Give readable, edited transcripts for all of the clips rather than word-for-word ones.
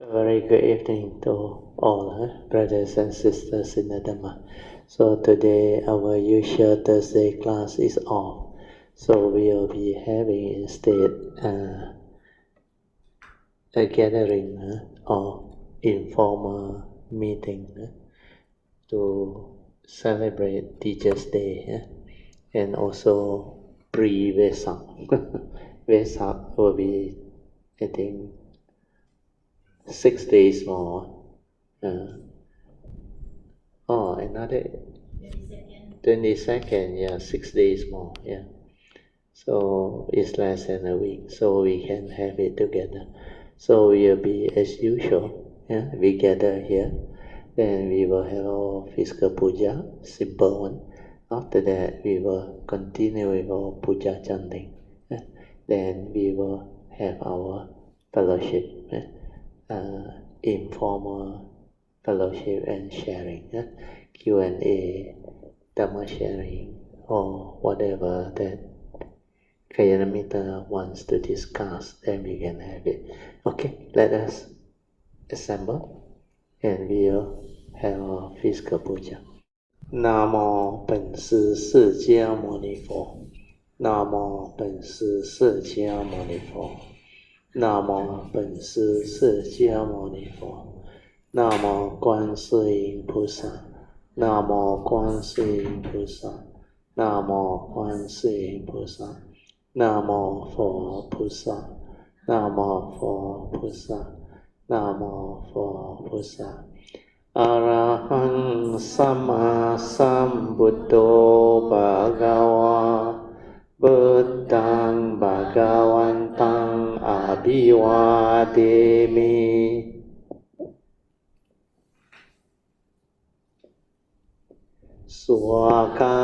A very good evening to all brothers and sisters in the Dhamma. So today our usual Thursday class is off. So we will be having instead a gathering or informal meeting to celebrate Teachers' Day and also Pre-Wesak. Wesak will be, I think, 6 days more. Another 22nd, yeah, 6 days more, yeah. So it's less than a week, so we can have it together. So we will be as usual, yeah. We gather here, then we will have our physical puja, simple one. After that, we will continue with our puja chanting. Yeah. Then we will have our fellowship. Yeah. Informal fellowship and sharing, Q&A, Dhamma sharing, or whatever that Kalyanamittas wants to discuss, then we can have it. Okay, let us assemble and we'll have our physical puja. Namo 本师释迦牟尼佛 Namo 本师释迦牟尼佛南无本师释迦牟尼佛，南无观世音菩萨，南无观世音菩萨，南无观世音菩萨，南无佛菩萨，南无佛菩萨，南无佛菩萨。อะระหังสัมมาสัมพุทโธภะคะวาพุทธังภะคะวันตังอะภิวาเทมิสุขะ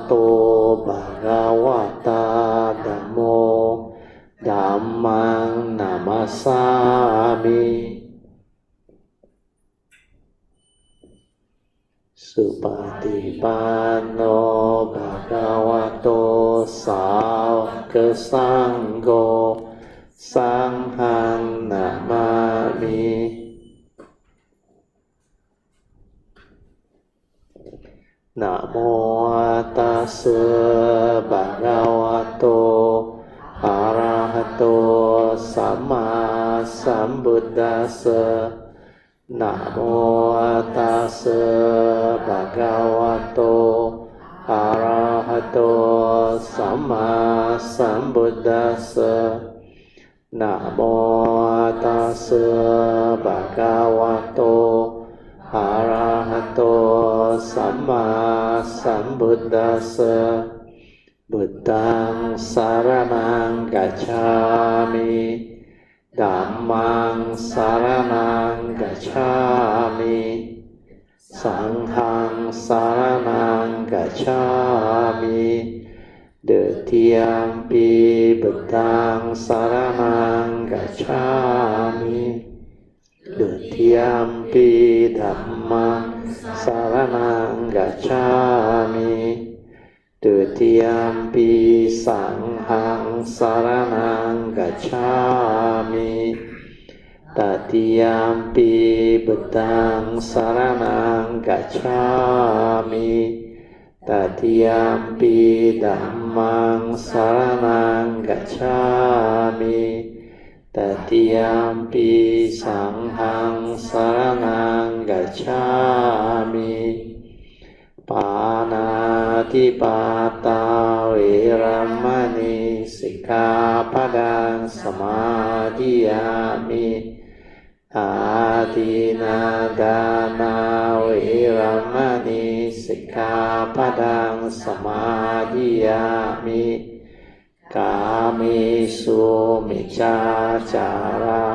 โตภะคะวะตาธัมโมธัมมังนามัสสามิสุปฏิปันโนภะคะวะโตสาวกสังโฆสังฆังนามามินะโมตัสสะภะคะวะโตอะระหะโตสัมมาสัมพุทธัสสะนะโมตัสสะภะคะวะโตอะระหะโตสัมมาสัมพุทธัสสะนะโมตัสสะภะคะวะโตอะระหะโตสัมมาสัมพุทธัสสะบุตตังสารนังกัจฉามิธัมมังสารนังกัจฉามิสังฆังสารนังกัจฉามิดุติยมปิบุตตังสารนังกัจฉามิดุติยมปิธัมมังสารนังกัจฉามิดุติยมปิสังฆังสารนังกัจฉามิตติยมปิบุตตังสารนังกัจฉามิตติยมปิธัมมังสารนังกัจฉามิตติยมปิสังฆังสารนังกัจฉามิปานาติปาตาเวรมณีสิกขาปดังสมาธิยามิอาทินาดานาเวรมณีสิกขาปดังสมาธิยามิกามิสุมิจฉาจาระ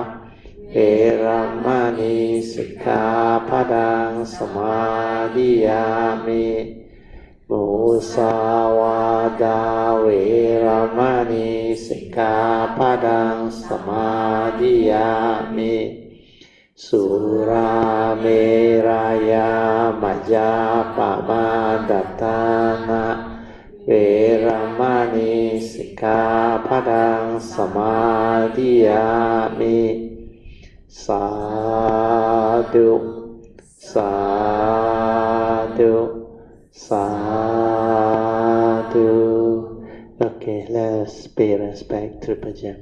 เวรมณีสิกขาปดังสมาธิยามิมุสาวาทาเวรมณีสิกขาปดังสมาธิยามิสุราเมรยามัจจาปมาดัฏฐานะเวรมณีสิกขาปดังสมาธิยามิ Sadhu, sadhu, sadhu. Okay, let's pay respect to Puja.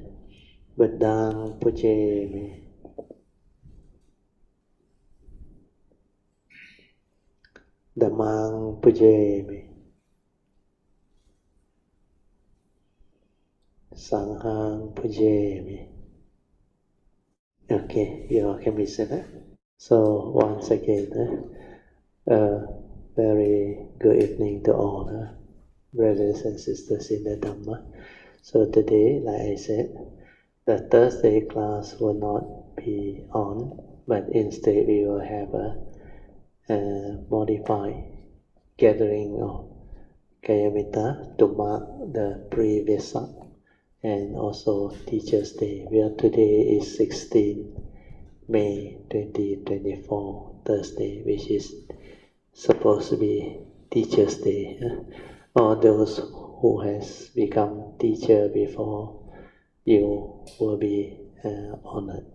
Buddhang Pujemi. Dhammang Pujemi. Sanghang Pujemi. Okay, you all can be seated. So once again, very good evening to all brothers and sisters in the Dhamma. So today, like I said, the Thursday class will not be on, but instead we will have a modified gathering of Kalyanamittas to mark the Pre-Wesak and also Teacher's Day. Where today is 16 May 2024, Thursday, which is supposed to be Teacher's Day. All those who has become teacher before you will be honored,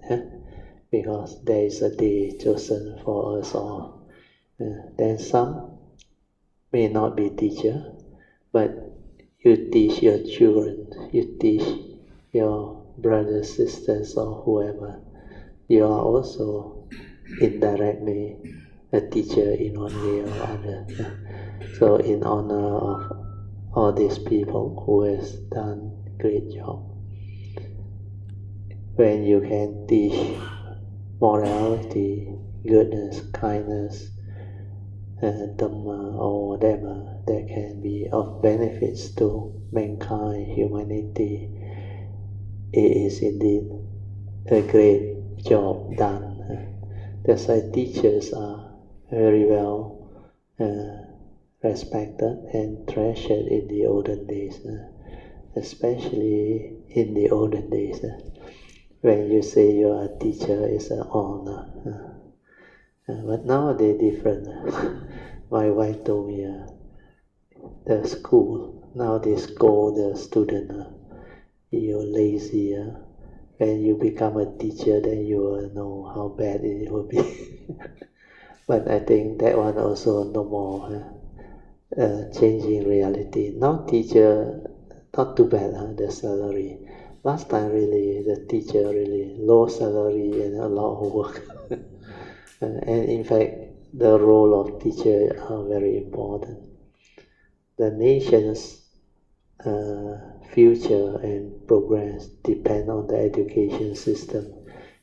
because there is a day chosen for us all. Then some may not be teacher, but you teach your children, you teach your brothers, sisters, or whoever. You are also indirectly a teacher in one way or other. So in honor of all these people who has done great job, when you can teach morality, goodness, kindness, Dhamma or whatever that can be of benefits to mankind, humanity, it is indeed a great job done. That's why teachers are very well respected and treasured in the olden days, especially in the olden days. When you say you are a teacher, it's an honor. But nowadays different. My wife told me the school nowadays scold the student, you're lazy. When you become a teacher, then you will know how bad it will be. But I think that one also no more changing reality. Now teacher, not too bad, the salary. Last time really, the teacher really low salary and a lot of work. And in fact, the role of teacher are very important. The nation's future and progress depend on the education system,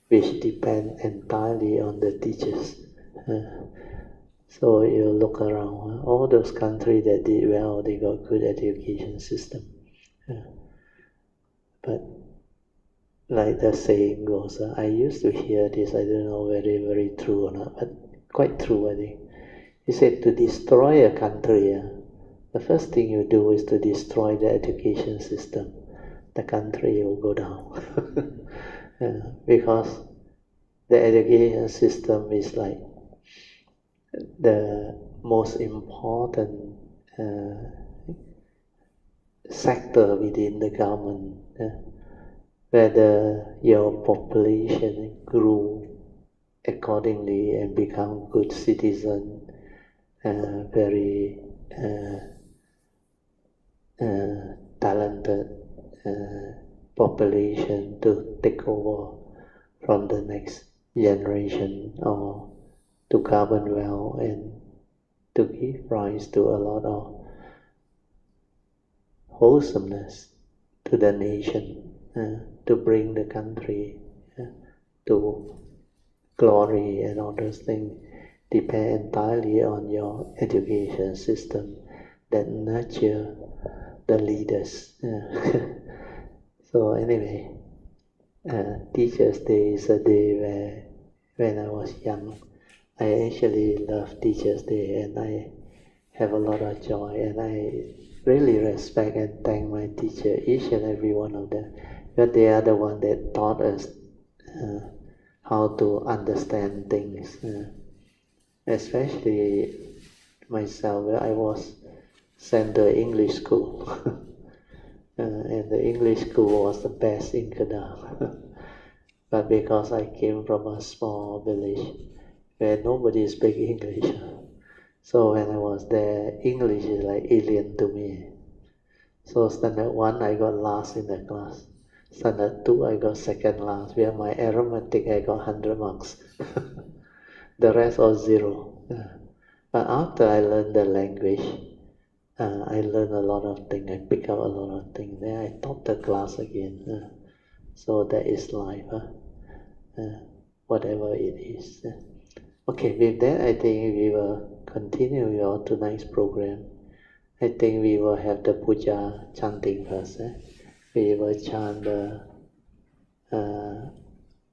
which depend entirely on the teachers. So you look around, all those countries that did well, they got good education system. But like the saying goes, I used to hear this, I don't know whether very true or not, but quite true I think. He said to destroy a country, the first thing you do is to destroy the education system. The country will go down. Because the education system is like the most important sector within the government. Whether your population grew accordingly and become good citizen, very talented population to take over from the next generation, or to govern well and to give rise to a lot of wholesomeness to the nation, to bring the country to glory and all those things, depend entirely on your education system that nurture the leaders. So anyway, Teacher's Day is a day where, when I was young, I actually love Teacher's Day, and I have a lot of joy, and I really respect and thank my teacher, each and every one of them, but they are the one that taught us how to understand things, especially myself, where I was sent to English school. And the English school was the best in Kedah. But because I came from a small village where nobody speaks English, so when I was there, English is like alien to me. So standard 1, I got last in the class. Standard 2, I got second last. Where my arithmetic, I got 100 marks. The rest all 0. But after I learned the language, I learned a lot of things. I picked up a lot of things. Then I taught the class again. So that is life. Whatever it is. Okay, with that, I think we will continue your tonight's program. I think we will have the Puja chanting first. We will chant the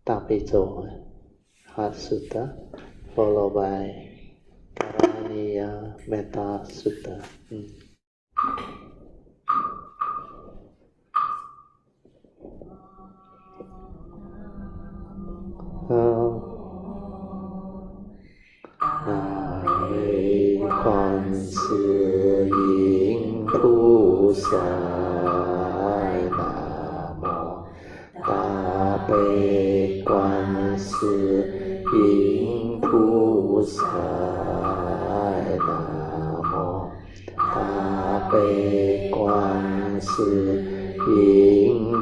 Zhou Heart Sutta, followed by Karaniya Metta Sutta. Sis Eng Bee Namo Ta Bei Quan Sis Eng Bee Namo Ta Bei Quan Sis Eng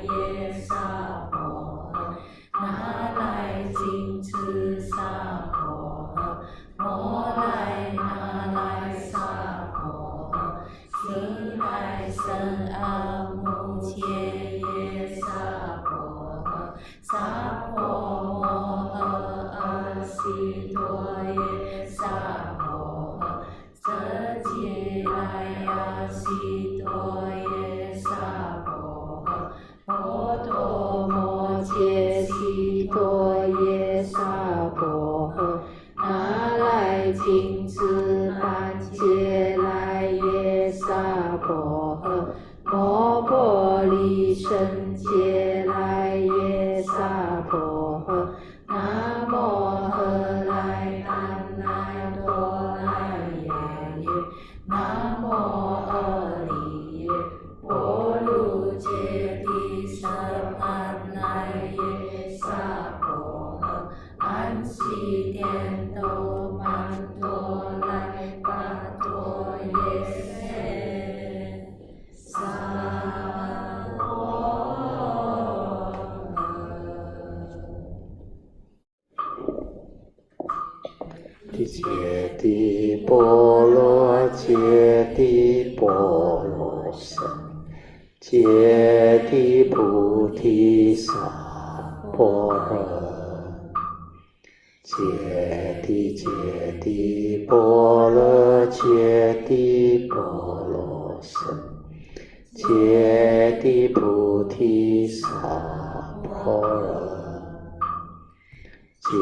Yin 萨婆摩诃阿悉陀耶萨婆诃，遮吉来呀悉陀耶萨婆诃，婆多摩揭悉陀耶萨婆诃，那来金翅班揭来耶萨婆诃，摩婆利胜揭来耶萨婆诃，南无喝来怛来多来耶耶，南无阿利耶波卢揭谛舍盘来耶萨婆诃，安悉颠都曼多来巴多耶萨婆揭谛波罗揭谛波罗僧，揭谛菩提萨婆诃，揭谛波罗揭谛波罗僧，揭谛菩提萨婆诃。揭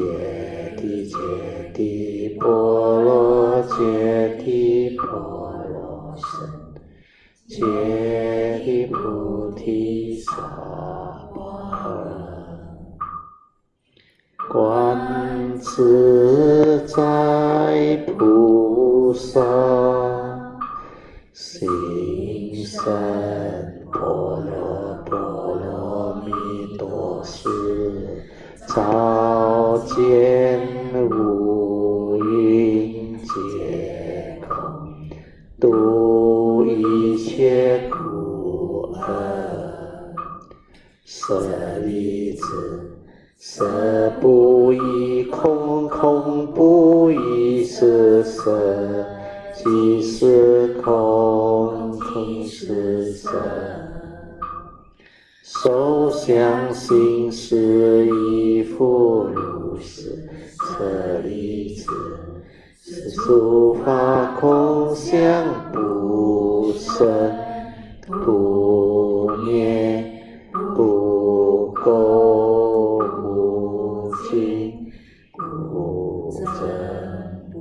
谛波罗揭谛波罗僧，揭谛菩提萨婆诃。观自在菩萨，行深般若波罗蜜多时，照见五蕴皆空，度一切苦厄。舍利子，色不异空，空不异色，色即是空，空是色。受想行识亦复如是。舍利子，是诸法空相，不生不灭，不垢不净，不增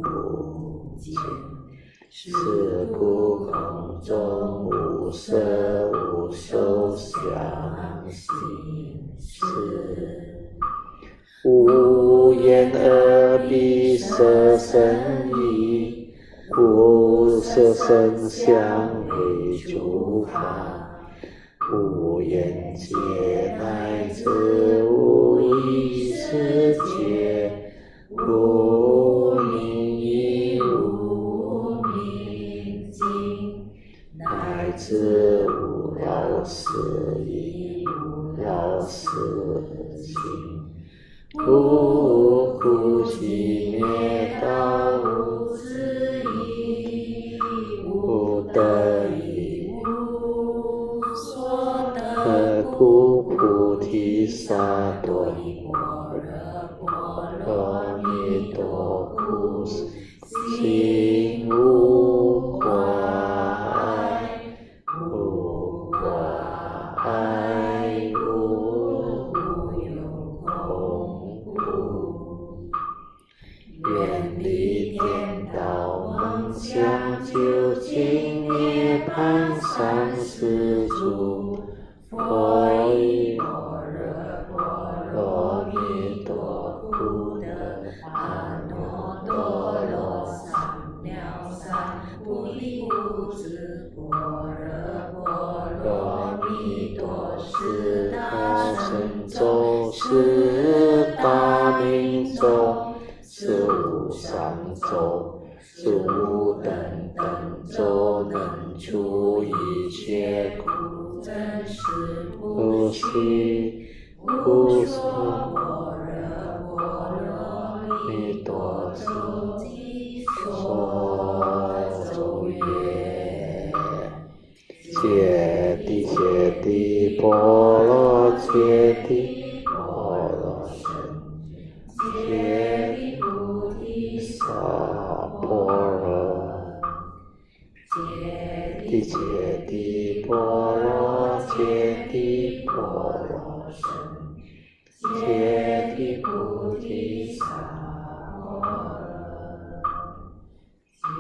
不减。是故空中无色无受想行识，无眼耳鼻舌身意，无色声香味触法，无眼界乃至无意识界，无明亦无明尽，乃至无老死亦无老死尽。无苦集灭道，无智亦无得亦无所得，故菩提萨埵般若蜜多故，心无挂碍，无挂碍，无有空故，远离颠倒梦想，究竟涅槃三世诸佛以般若蜜多故得阿耨多罗三藐三菩提不知般若蜜多是大神咒，是大明咒，是无上咒，是无等等咒，能除一切苦，真实不虚。无所般若蜜多咒，所咒也。揭谛波罗揭谛波เจติพุทธิสา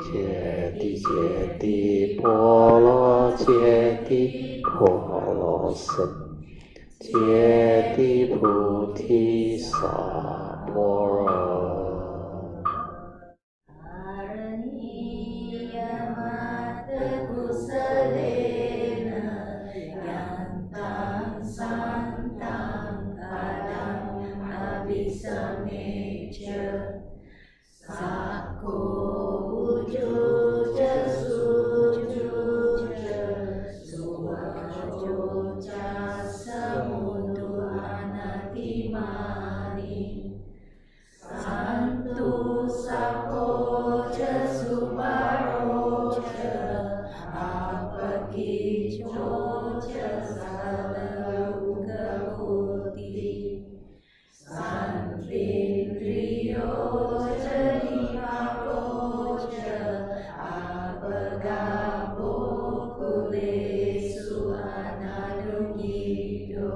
เจติโพโลเจติโพโลสันเจติพุทธิสาโพโรKaraniya kusalena yantam santam kadam abhisamecha sakko ujuja sujuja suvajoja samudu anatimani santu sakoja subaroja apakijoja salarukaputi santindriyoja dipakoja apagabo kulesu anadugido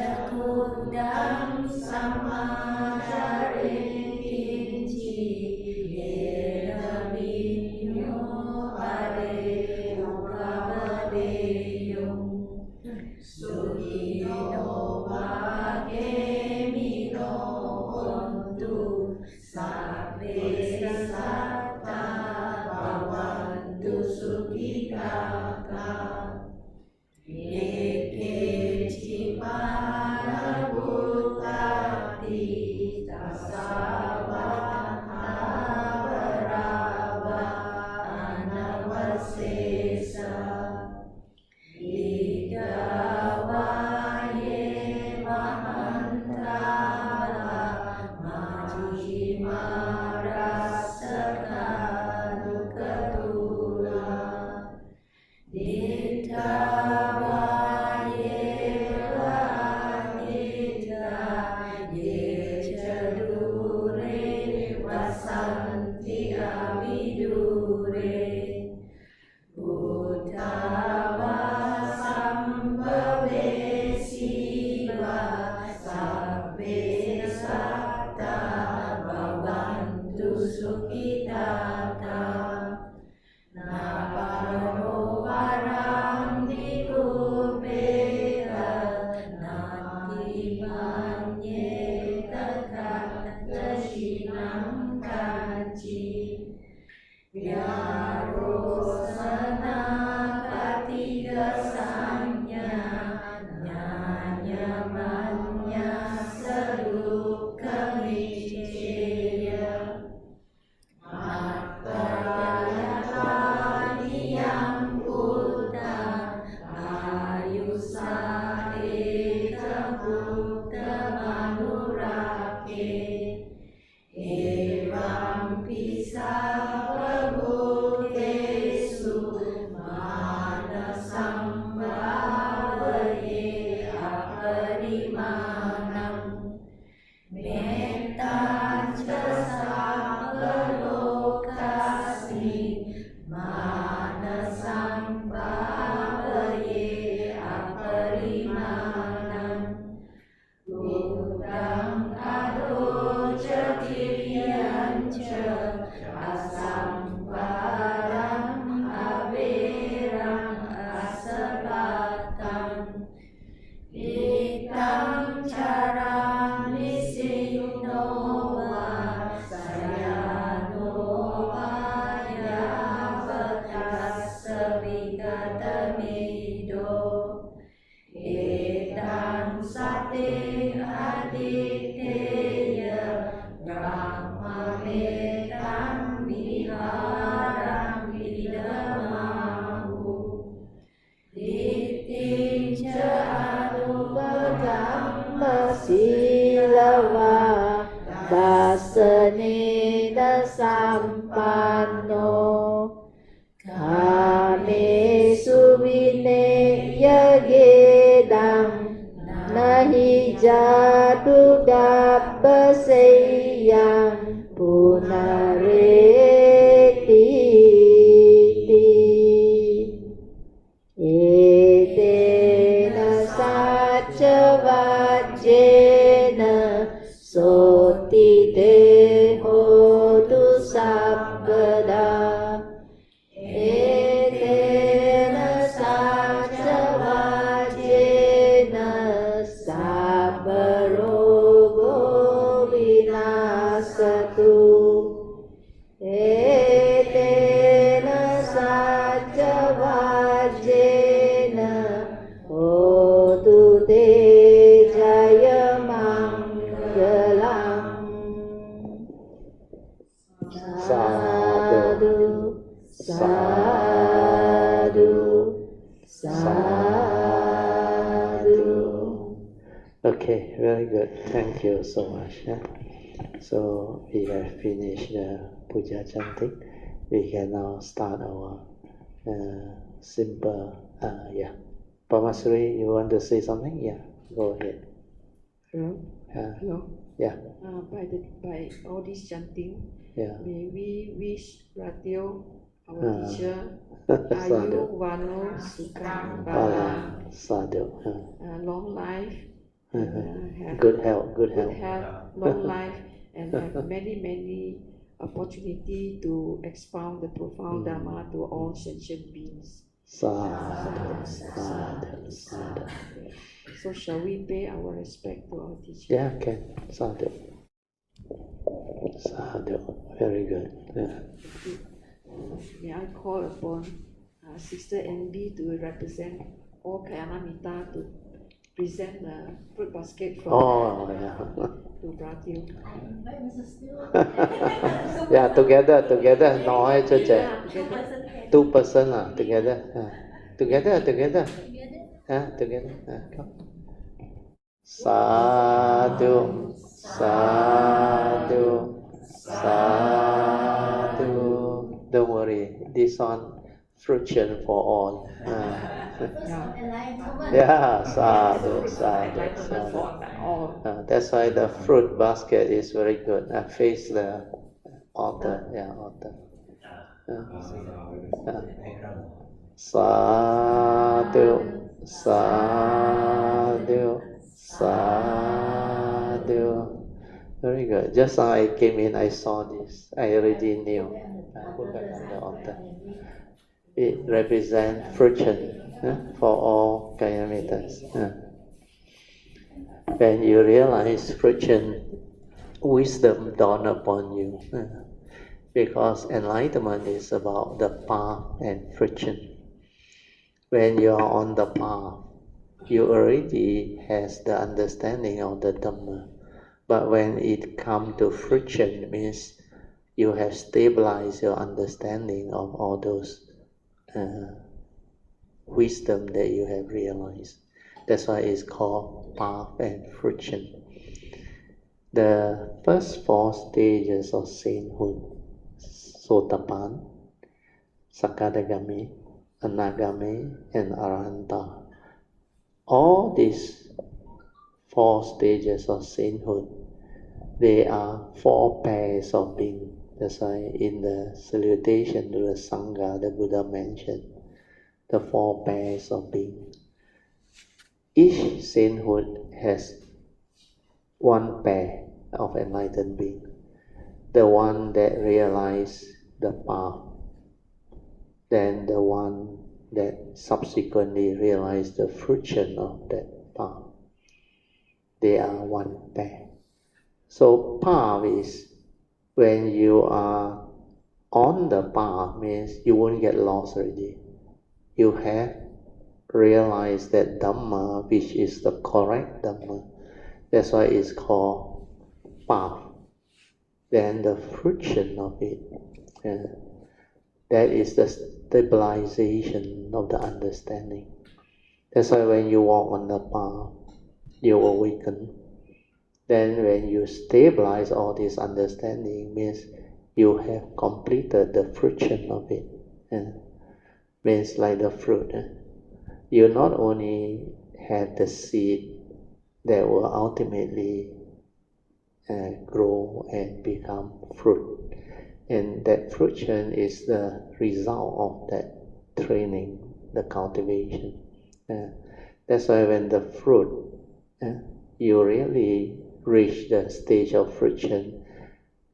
Najakudam samajare kinci Yedaminyo pare ukabadeyum Sukino wakemino ontu Sabbe satta bhavantu sukhitaka Eke cipara butati tasavata barava anavasesa Igavaye mahantava majimarasaka dukatula Ditavaye vadita yechadure vasanti avidure Uttava sambhave siva sabbe satta bhavantu sukhitata Naparo varam dikupeta nati manyeta kata shinam kanci Vyarosana katiga sanya Nyanya manya saduka miceya Matayatadiyam Buddha Ayusa Eka Buddha Manurake Evam Pisava Bhutesu Manasambhavaye Aparimanam Metta Lokasmi Manasambhavaye aparimanam Buddham adoja tiriyancha asampadam averam asapatam Itam charami sinova sayanova yavatassa vigatamido Etam sate aditeya brahma metam viharam vidamahu Ditinca anupagamma silava dasanena sampanno kamesu vineya gedam nahi jadu dabbaseyam punareti Etena saccava vajjena soti te hotu sabbada etena sacca vajjena sabbarogo vinasatu etena sacca vajjena hotu te jaya mangalam. Sadhu, sadhu, sadhu. Okay, very good. Thank you so much. Yeah? So we have finished the puja chanting. We can now start our simple. Pamasri, you want to say something? Yeah, go ahead. Hello. Hello. Yeah. By all this chanting, Yeah. may we wish Ratio, our teacher, Sadhu. Ayu Vano Sukha Pali. Bala, Sadhu. long life, and have Good health, long life, and have many opportunity to expound the profound Dharma to all sentient beings. Sadhu, sadhu, sadhu. So shall we pay our respect to our teacher? Yeah, okay. Sadhu. Sadhu. Very good. Yeah. May I call upon Sister Eng Bee to represent all Kalyanamittas to present the fruit basket from to Brazil. Yeah, together, nói cho trẻ. 2 person together. Together. Together. Come. Sadhu, sadhu, sadhu. Don't worry, this one fruition for all. Yeah, sadhu, sadhu, sadhu. That's why the fruit basket is very good. Face the altar. Yeah, altar. Sadhu, sadhu, sadhu. Very good. Just now I came in, I saw this. I already knew. Put back on the altar. It represents fruition for all Kalyanamittas. When you realize fruition, wisdom dawn upon you. Because enlightenment is about the path and friction. When you are on the path, you already has the understanding of the Dhamma. But when it comes to friction, means you have stabilized your understanding of all those wisdom that you have realized. That's why it's called path and friction. The first 4 stages of sainthood, Sotapan, Sakadagami, Anagami, and Arahanta. All these 4 stages of sainthood, they are 4 pairs of being. That's why in the salutation to the Sangha, the Buddha mentioned the 4 pairs of being. Each sainthood has 1 pair of enlightened being. The one that realized the path, then the one that subsequently realized the fruition of that path. They are 1 pair. So path is when you are on the path, means you won't get lost already. You have realized that Dhamma, which is the correct Dhamma. That's why it's called path. Then the fruition of it, that is the stabilization of the understanding. That's why when you walk on the path, you awaken. Then when you stabilize all this understanding, means you have completed the fruition of it. Means like the fruit. You not only have the seed that will ultimately grow and become fruit. And that fruition is the result of that training, the cultivation. That's why when the fruit, you really reach the stage of fruition,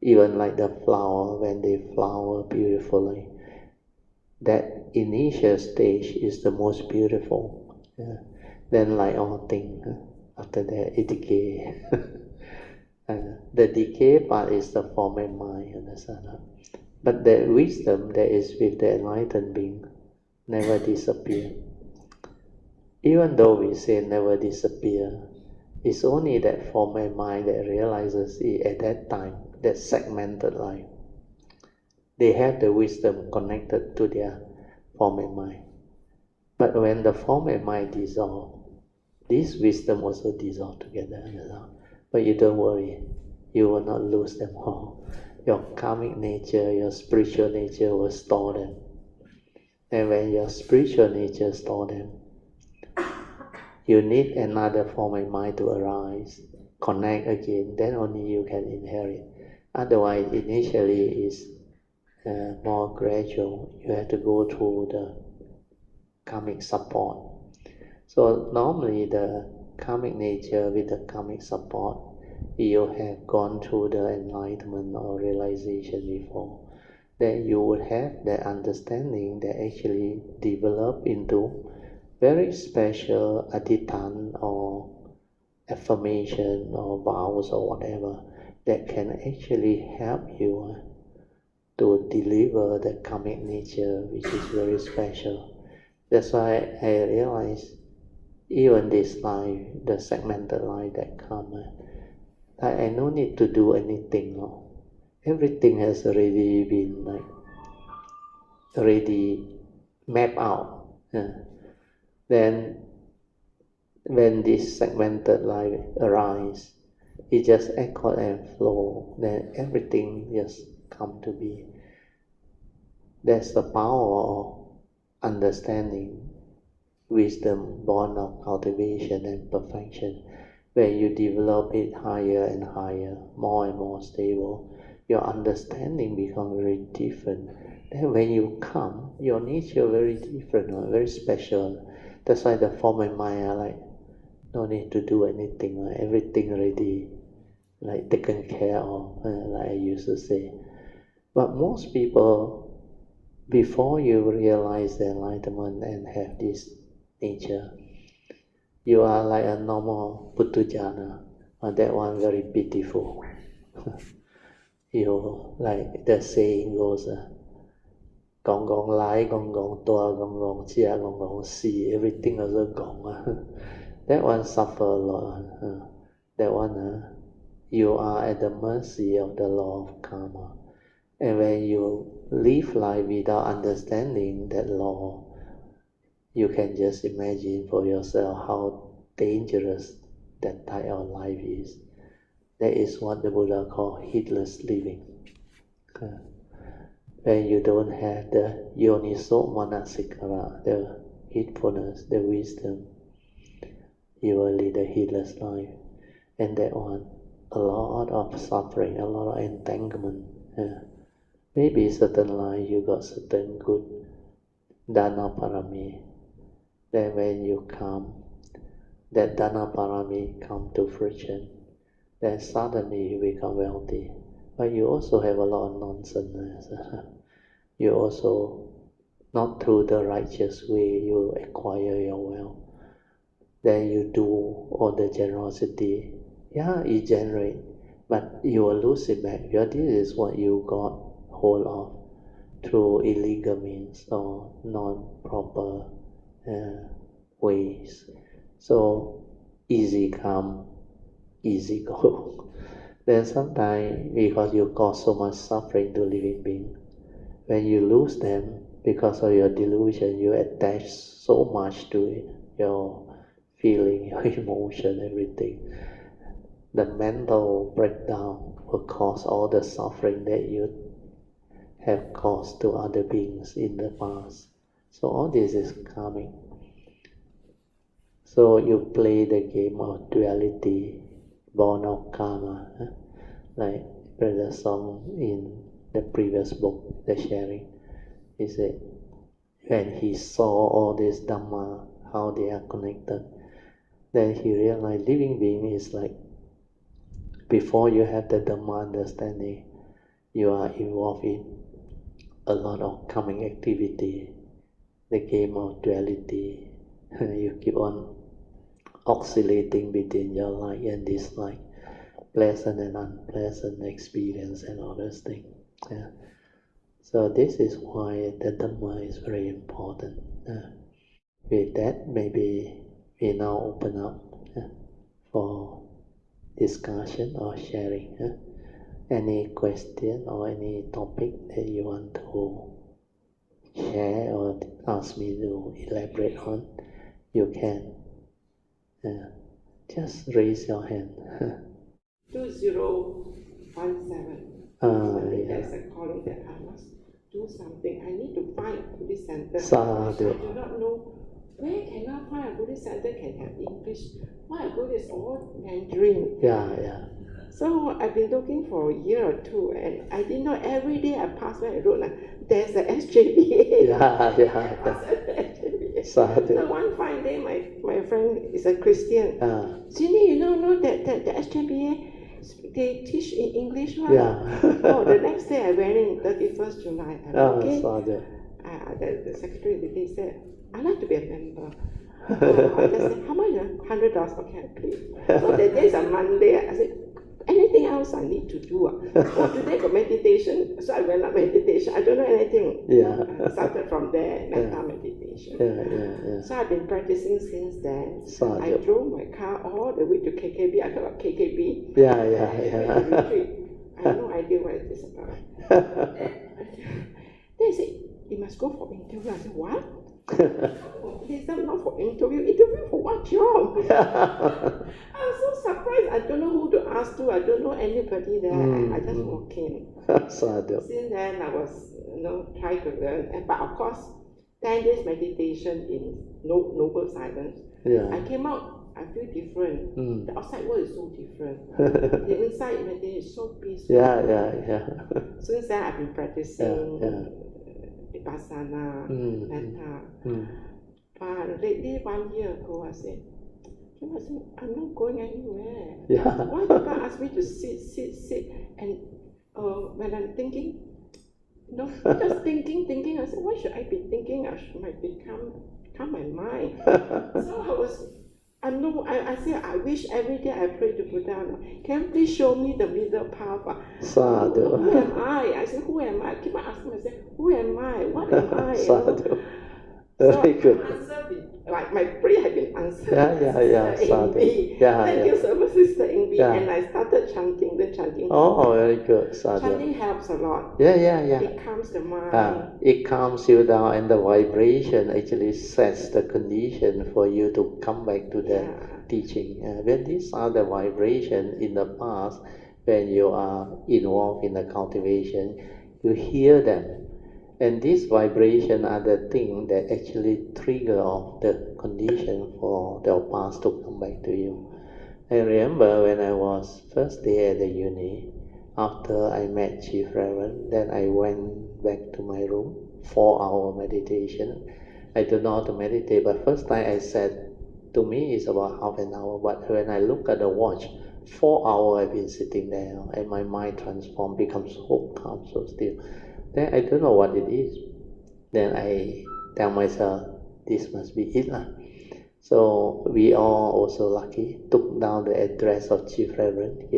even like the flower when they flower beautifully. That initial stage is the most beautiful. Then like all things, after that it decay. The decay part is the form and mind, understand? But the wisdom that is with the enlightened being never disappear. Even though we say never disappear, it's only that form and mind that realizes it at that time, that segmented life. They have the wisdom connected to their form and mind. But when the form and mind dissolve, this wisdom also dissolve together. But you don't worry, you will not lose them all. Your karmic nature, your spiritual nature will store them. And when your spiritual nature store them, you need another form and mind to arise, connect again, then only you can inherit. Otherwise, initially it's more gradual. You have to go through the karmic support. So normally the karmic nature with the karmic support, you have gone through the enlightenment or realization before, then you would have that understanding that actually develop into very special adhitan or affirmation or vows or whatever that can actually help you to deliver the karmic nature, which is very special. That's why I realize even this life, the segmented life that comes, I no need to do anything. No. Everything has already been already mapped out. Then when this segmented life arises, it just echo and flow. Then everything just come to be. That's the power of understanding, wisdom born of cultivation and perfection. When you develop it higher and higher, more and more stable, your understanding becomes very different. Then when you come, your nature very different, very special. That's why the form and mind are like, no need to do anything, everything already taken care of, like I used to say. But most people, before you realize the enlightenment and have this nature, you are like a normal Puthujjana, that one very pitiful. You, like the saying goes, gong gong lai, gong gong tua, gong gong chia, gong gong si, everything also gong. That one suffer a lot. That one, you are at the mercy of the law of karma. And when you live life without understanding that law, you can just imagine for yourself how dangerous that type of life is. That is what the Buddha called heedless living. When you don't have the yoniso manasikara, the heedfulness, the wisdom, you will lead a heedless life. And that one, a lot of suffering, a lot of entanglement. Maybe certain life you got certain good dana parami. Then when you come, that dana parami come to fruition, then suddenly you become wealthy. But you also have a lot of nonsense. You also, not through the righteous way, you acquire your wealth. Then you do all the generosity. Yeah, it generates, but you will lose it back. Because this is what you got hold of through illegal means or non-proper ways. So easy come, easy go. Then sometimes because you cause so much suffering to living beings, when you lose them because of your delusion, you attach so much to it, your feeling, your emotion, everything. The mental breakdown will cause all the suffering that you have caused to other beings in the past. So all this is karmic. So you play the game of duality, born of karma, like Brother Song in the previous book, the sharing. He said, when he saw all this Dhamma, how they are connected, Then he realized living being is like, before you have the Dhamma understanding, you are involved in a lot of coming activity, the game of duality. You keep on oscillating between your like and dislike, pleasant and unpleasant experience and all those things. Yeah. So this is why the Dhamma is very important. With that, maybe we now open up for discussion or sharing. Any question or any topic that you want to share or ask me to elaborate on, you can. Just raise your hand. 2017. There's a calling that I must do something. I need to find a Buddhist center. Sadhu. I do not know where can I find a Buddhist center can have English. Why I go is all Mandarin. Yeah. So I've been looking for a year or two, and I didn't know every day I pass by the road, there's the SJBA. Yeah. Sadhu. So one fine day, my friend is a Christian. Cindy, you know that the SJBA, they teach in English, right? Yeah. The next day I went in, 31st July. Okay. Sadhu. The secretary of the day said, I'd like to be a member. I just said, how much? $100. Okay, I pay. So that day is a Monday. I said, anything else I need to do? Today got meditation, so I went up meditation. I don't know anything. Yeah. Started from there, Metta meditation. Yeah. So I've been practicing since then. Sadhu. I drove my car all the way to KKB. I got KKB. Yeah. Retreat. I have no idea what it is about. They said, you must go for interview. I said, what? They said, not for interview. Interview for what job? I was so surprised. I don't know who to ask to. I don't know anybody there. I just walked in. Sadhu. Since then, I was, trying to learn. But of course, 10 days meditation in noble silence. Yeah. I came out, I feel different. The outside world is so different. The inside meditation is so peaceful. Yeah. Since then, I've been practicing Vipassana, Metta. But lately, 1 year ago, I said, I'm not going anywhere. Yeah. Why people ask me to sit? And when I'm thinking, just thinking, I said, why should I be thinking? I might become my mind. So I said, I wish every day I pray to Buddha. Can you please show me the middle path? Sadhu. Who am I? I said, who am I? I keep on asking myself, who am I? What am I? Sadhu. Very good. Like my prayer had been answered. Yeah. Sister Eng Bee. Thank you so much, Sister Eng Bee. And I started chanting. The chanting. Oh, very good. Sadhu. Chanting helps a lot. Yeah. It calms the mind. It calms you down, and the vibration actually sets the condition for you to come back to the teaching. When these are the vibration in the past, when you are involved in the cultivation, you hear them. And these vibrations are the thing that actually trigger off the condition for the past to come back to you. I remember when I was first day at the uni, after I met Chief Reverend, then I went back to my room, 4-hour meditation. I don't know how to meditate, but first time I said, to me it's about half an hour, but when I look at the watch, 4 hours I've been sitting there, and my mind transformed, becomes so calm, so still. Then I don't know what it is. Then I tell myself, this must be it lah. So we are also lucky, took down the address of Chief Reverend,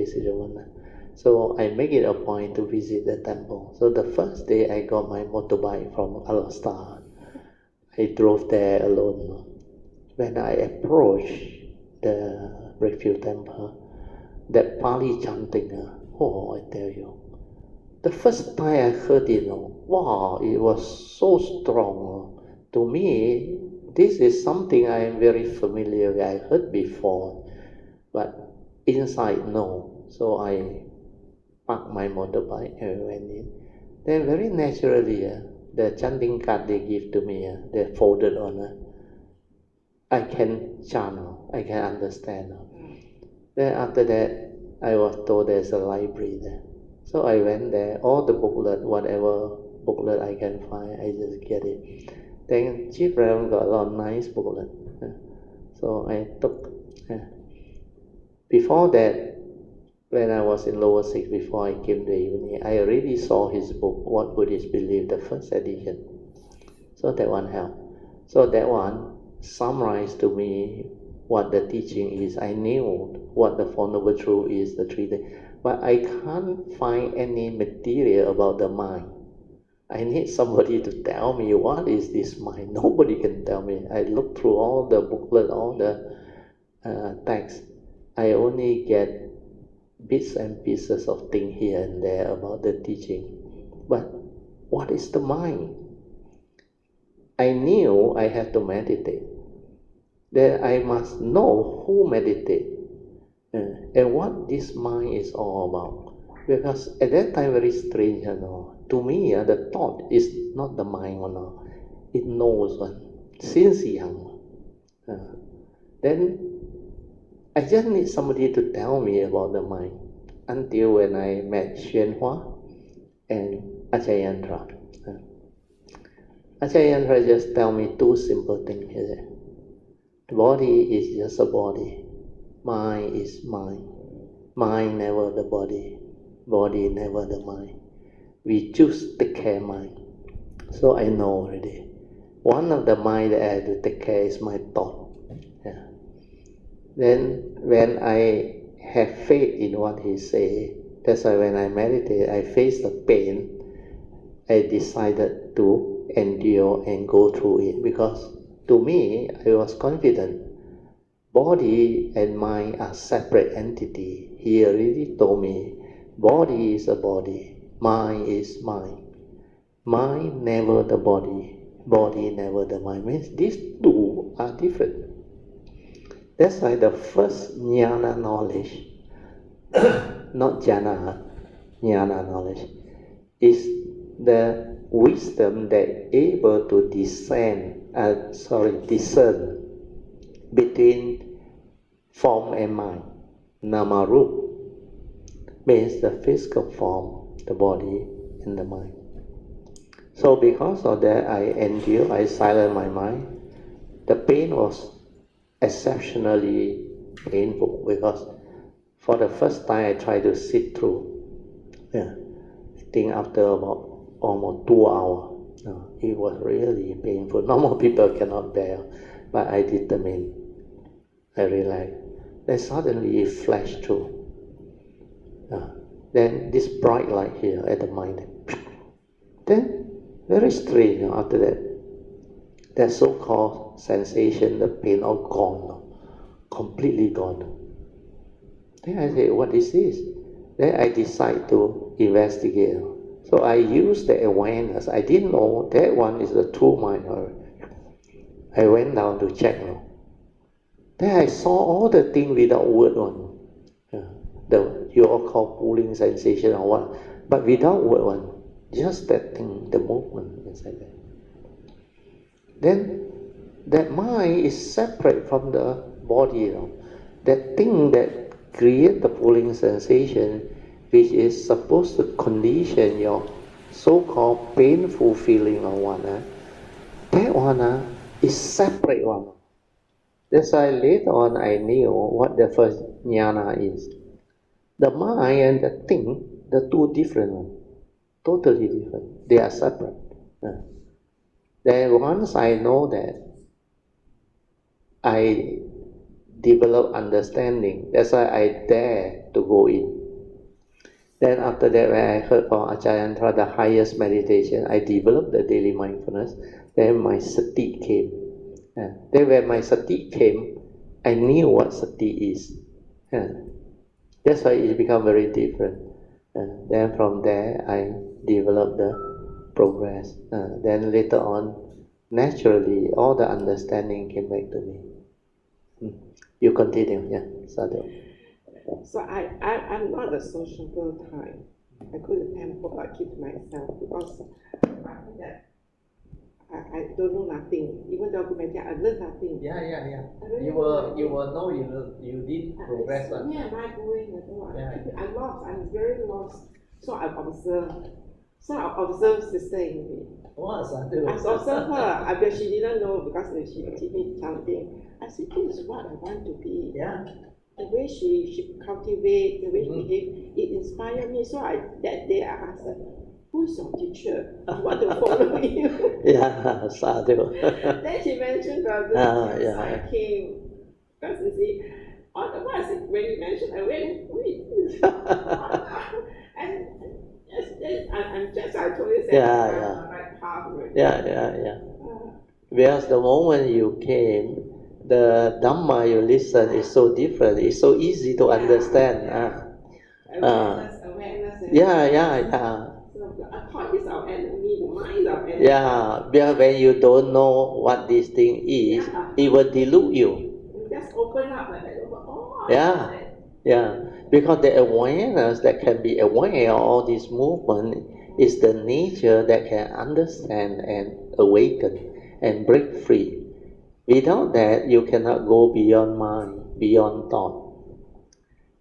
So I make it a point to visit the temple. So the first day I got my motorbike from Alaska. I drove there alone. When I approached the Redfield Temple, that Pali chanting, I tell you, the first time I heard it, wow, it was so strong. To me, this is something I am very familiar with. I heard before, but inside, no. So I parked my motorbike and went in. Then very naturally, the chanting card they give to me, they folded on. I can chant, I can understand. Then after that, I was told there's a library there. So I went there, all the booklet, whatever booklet I can find, I just get it. Then Chief Reverend got a lot of nice booklet. So I took Yeah. Before that, when I was in lower six, before I came to uni, I already saw his book, What Buddhists Believe, the first edition. So that one helped. So that one summarized to me what the teaching is. I knew what the Four Noble Truths is, the three things, but I can't find any material about the mind. I need somebody to tell me what is this mind. Nobody can tell me. I looked through all the booklet, all the texts. I only get bits and pieces of things here and there about the teaching. But what is the mind? I knew I had to meditate. That I must know who meditate and what this mind is all about. Because at that time very strange, to me, the thought is not the mind, it knows one since young. Then I just need somebody to tell me about the mind until when I met Xuan Hua and Achayantra. Achayantra just tell me two simple things here. The body is just a body. Mind is mind. Mind never the body. Body never the mind. We choose to take care mind. So I know already. One of the mind that I have to take care is my thought. Yeah. Then when I have faith in what he say, that's why when I meditate, I face the pain, I decided to endure and go through it, because to me, I was confident. Body and mind are separate entity. He already told me, body is a body, mind is mind. Mind never the body, body never the mind. Means these two are different. That's why the first jnana knowledge, not jhana, jnana knowledge, is the wisdom that able to discern between form and mind. Namarup means the physical form, the body and the mind. So because of that, I endure, I silence my mind. The pain was exceptionally painful, because for the first time I tried to sit through. I think after about almost 2 hours, it was really painful. Normal people cannot bear, but I determined. I realized. Then suddenly it flashed through. Then this bright light here at the mind. Then very strange. After that so-called sensation, the pain, all gone, completely gone. Then I say, what is this? Then I decide to investigate. So I use the awareness. I didn't know that one is the true mind. I went down to check. Then I saw all the things without word one. You all call pulling sensation or what, but without word one. Just that thing, the movement inside there. Then that mind is separate from the body. That thing that creates the pulling sensation, which is supposed to condition your so-called painful feeling or one, that one is separate one. That's why later on I knew what the first jnana is. The mind and the thing, the two different ones. Totally different. They are separate. Then once I know that, I develop understanding. That's why I dare to go in. Then after that, when I heard from Achayantra, the highest meditation, I developed the daily mindfulness. Then my sati came. Then when my sati came, I knew what sati is. That's why it became very different. Then from there, I developed the progress. Then later on, naturally, all the understanding came back to me. You continue, Sadhu. So I'm not a sociable type. I go to temple, I keep myself, because I think that I don't know nothing. Even though I go meditate, I learn nothing. Yeah. You will know you did progress. Where am I going? I lost. I'm very lost. So I observe. So I observed Sister Eng Bee. What I observed her, but she didn't know because she did me chanting. I said, this is what I want to be. Yeah. The way she cultivates, the way she behaves, it inspired me. So that day I asked her, who's your teacher? I want to follow you. Yeah, sadhu. Then she mentioned the yeah. King. Because you see, otherwise when you mentioned I went, wait. and I'm just, I told you, yeah. right path already. Yeah. Whereas the moment you came, the Dhamma you listen is so different. It's so easy to understand. Awareness. Yeah. So the thought is our enemy, the mind is our enemy. Yeah, because when you don't know what this thing is, it will delude you. Just open up like that. Oh, Yeah. Because the awareness that can be aware of all this movement is the nature that can understand and awaken and break free. Without that, you cannot go beyond mind, beyond thought.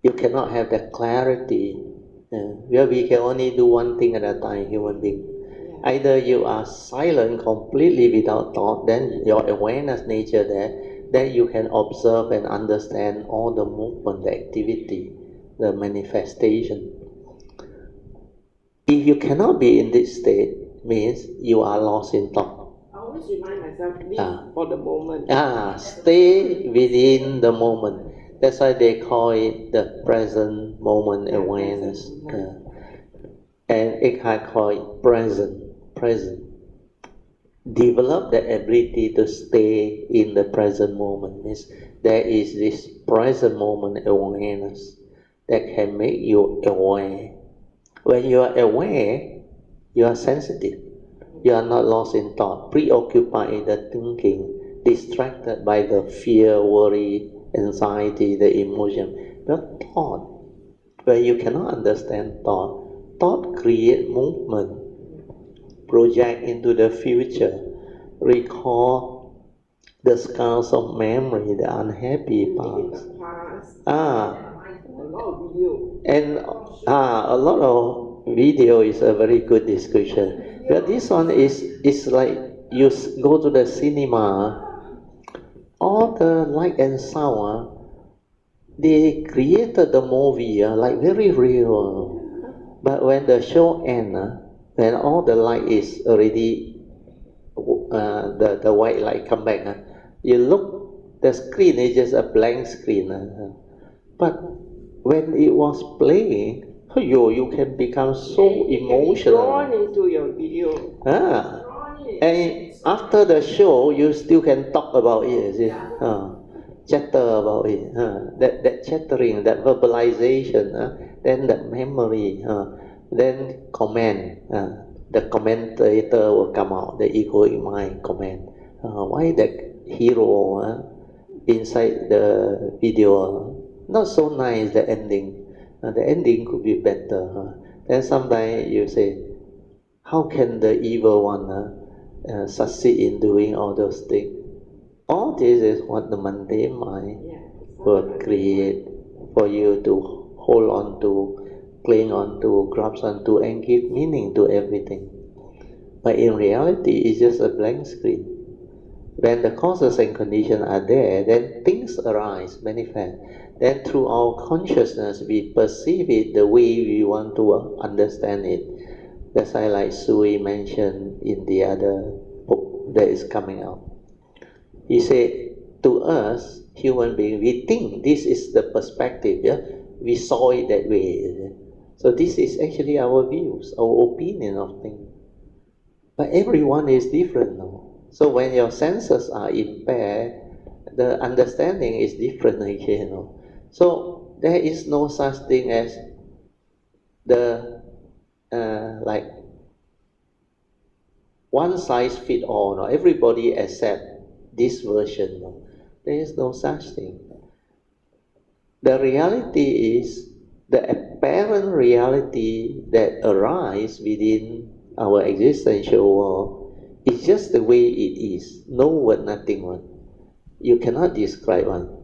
You cannot have that clarity. Where we can only do one thing at a time, human being. Either you are silent completely without thought, then your awareness nature there, then you can observe and understand all the movement, the activity, the manifestation. If you cannot be in this state, means you are lost in thought. I always remind myself, live for the moment. Stay within the moment. That's why they call it the present moment awareness. And Eckhart call it present. Develop the ability to stay in the present moment. Means there is this present moment awareness that can make you aware. When you are aware, you are sensitive. You are not lost in thought, preoccupied in the thinking, distracted by the fear, worry, anxiety, the emotion. But thought, where you cannot understand thought creates movement, project into the future, recall the scars of memory, the unhappy past. And a lot of video is a very good description. But this one is like you go to the cinema, all the light and sound, they created the movie like very real. But when the show ends, when all the light is already, the white light come back, you look, the screen is just a blank screen. But when it was playing, you can become so emotional. Drawn into your video. And after the show, you still can talk about it, see? Chatter about it. That chattering, that verbalization, then that memory, then comment. The commentator will come out, the egoic mind comment. Why that hero inside the video not so nice, the ending. The ending could be better. Then sometimes you say, how can the evil one succeed in doing all those things? All this is what the mundane mind will create for you to hold on to, cling on to, grasp on to, and give meaning to everything. But in reality, it's just a blank screen. When the causes and conditions are there, then things arise, manifest. Then through our consciousness, we perceive it the way we want to understand it. That's why, like Soo Yee mentioned in the other book that is coming out. He said, to us, human beings, we think this is the perspective, we saw it that way. So this is actually our views, our opinion of things. But everyone is different now. So when your senses are impaired, the understanding is different again. So there is no such thing as the like one size fit all. Everybody accept this version. There is no such thing. The reality is the apparent reality that arises within our existential world. It's just the way it is. No word, nothing one. You cannot describe one.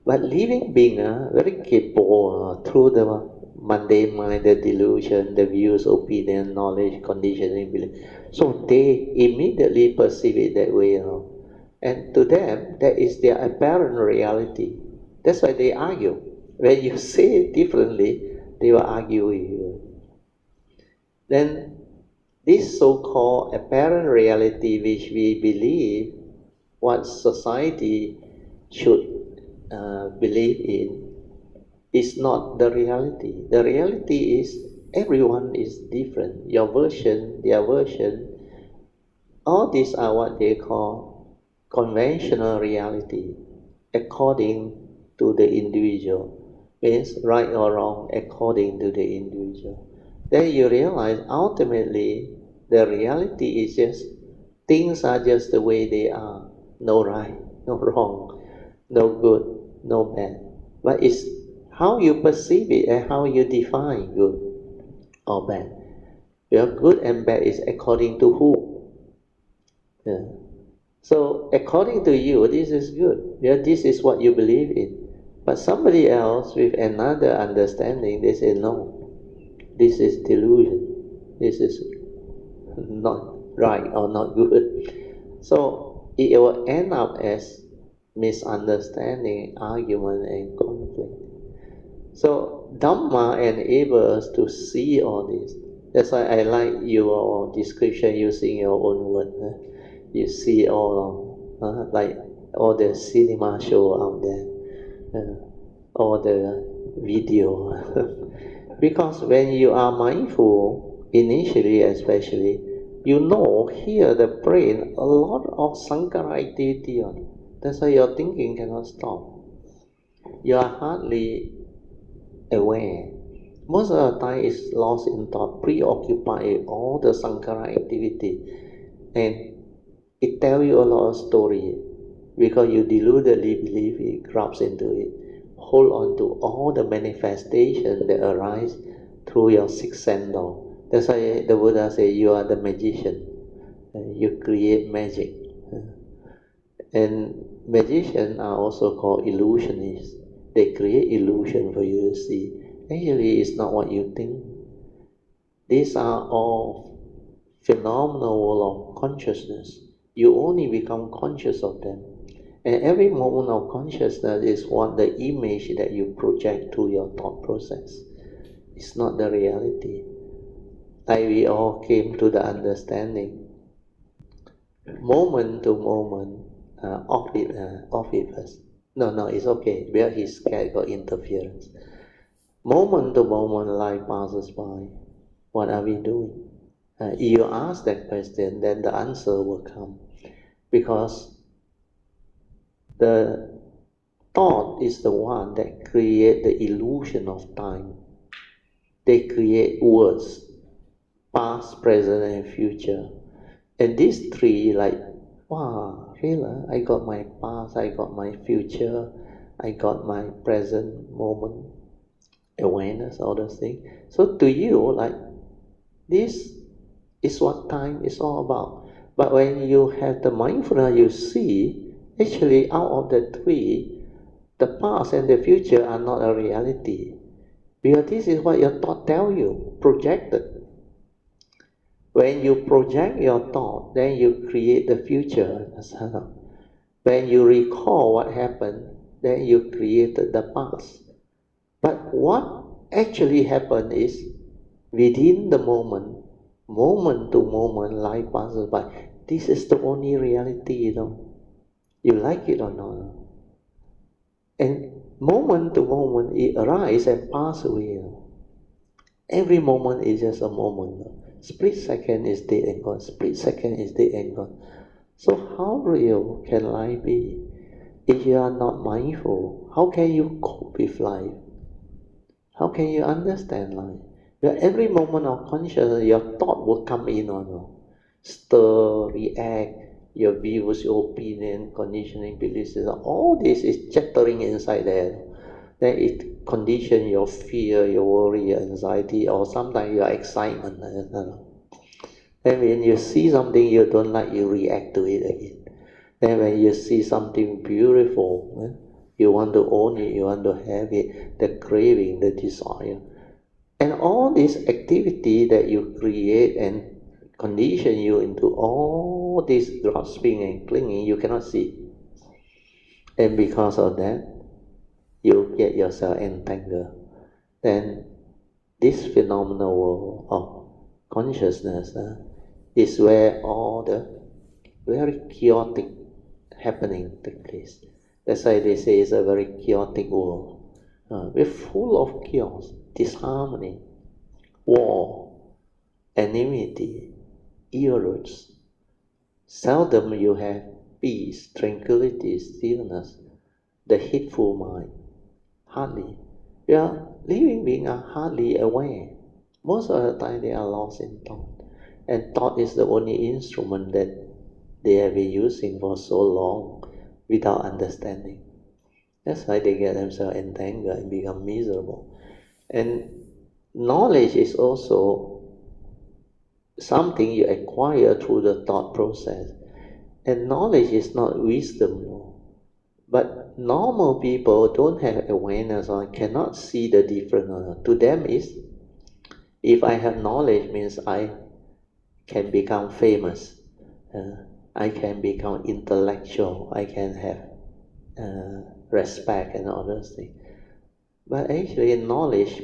But living being very capable through the mundane mind, the delusion, the views, opinion, knowledge, conditioning, belief. So they immediately perceive it that way, And to them, that is their apparent reality. That's why they argue. When you say it differently, they will argue with you. Then this so-called apparent reality which we believe what society should believe in is not the reality. The reality is everyone is different. Your version, their version, all these are what they call conventional reality according to the individual. Means right or wrong according to the individual. Then you realize ultimately the reality is just things are just the way they are. No right, no wrong, no good, no bad. But it's how you perceive it and how you define good or bad. Your good and bad is according to who? Yeah. So according to you, this is good. Yeah, this is what you believe in. But somebody else with another understanding, they say no. This is delusion. This is not right or not good. So it will end up as misunderstanding, argument, and conflict. So Dhamma enables us to see all this. That's why I like your description using your own word. You see all like all the cinema show out there, all the video. Because when you are mindful, initially especially, you know here the brain a lot of sankara activity on. That's why your thinking cannot stop. You are hardly aware. Most of the time is lost in thought, preoccupied all the sankara activity, and it tells you a lot of story because you deludedly believe it, grabs into it, hold on to all the manifestation that arise through your sixth sense door. That's why the Buddha say you are the magician. You create magic. And magicians are also called illusionists. They create illusion for you to see. Actually, it's not what you think. These are all phenomena of consciousness. You only become conscious of them. And every moment of consciousness is what the image that you project to your thought process. It's not the reality. Like we all came to the understanding. Moment to moment, off it first. No, it's okay. Where his cat got interference. Moment to moment, life passes by. What are we doing? If you ask that question, then the answer will come. Because the thought is the one that creates the illusion of time. They create words, past, present, and future. And these three, like, wow, really? I got my past, I got my future, I got my present moment, awareness, all those things. So to you, like, this is what time is all about. But when you have the mindfulness, you see, actually out of the three, the past and the future are not a reality. Because this is what your thought tells you, projected. When you project your thought, then you create the future. When you recall what happened, then you created the past. But what actually happened is, within the moment to moment, life passes by. This is the only reality, You like it or not? And moment to moment, it arises and passes away. Every moment is just a moment. Split second is dead and gone. Split second is dead and gone. So how real can life be? If you are not mindful, how can you cope with life? How can you understand life? Because every moment of consciousness, your thought will come in or no. Stir, react, your views, your opinion, conditioning, beliefs, all this is chattering inside there. Then it conditions your fear, your worry, your anxiety, or sometimes your excitement. Then when you see something you don't like, you react to it again. Then when you see something beautiful, you want to own it, you want to have it, the craving, the desire. And all this activity that you create and condition you into all this grasping and clinging, you cannot see. And because of that, you get yourself entangled. Then this phenomenal world of consciousness is where all the very chaotic happening take place. That's why they say it's a very chaotic world. We're full of chaos, disharmony, war, enmity, irritants. Seldom you have peace, tranquility, stillness, the hateful mind. Hardly. We are living beings are hardly aware. Most of the time they are lost in thought. And thought is the only instrument that they have been using for so long without understanding. That's why they get themselves entangled and become miserable. And knowledge is also something you acquire through the thought process. And knowledge is not wisdom, no. But normal people don't have awareness or cannot see the difference. To them is, if I have knowledge means I can become famous. I can become intellectual. I can have respect and all those things. But actually knowledge,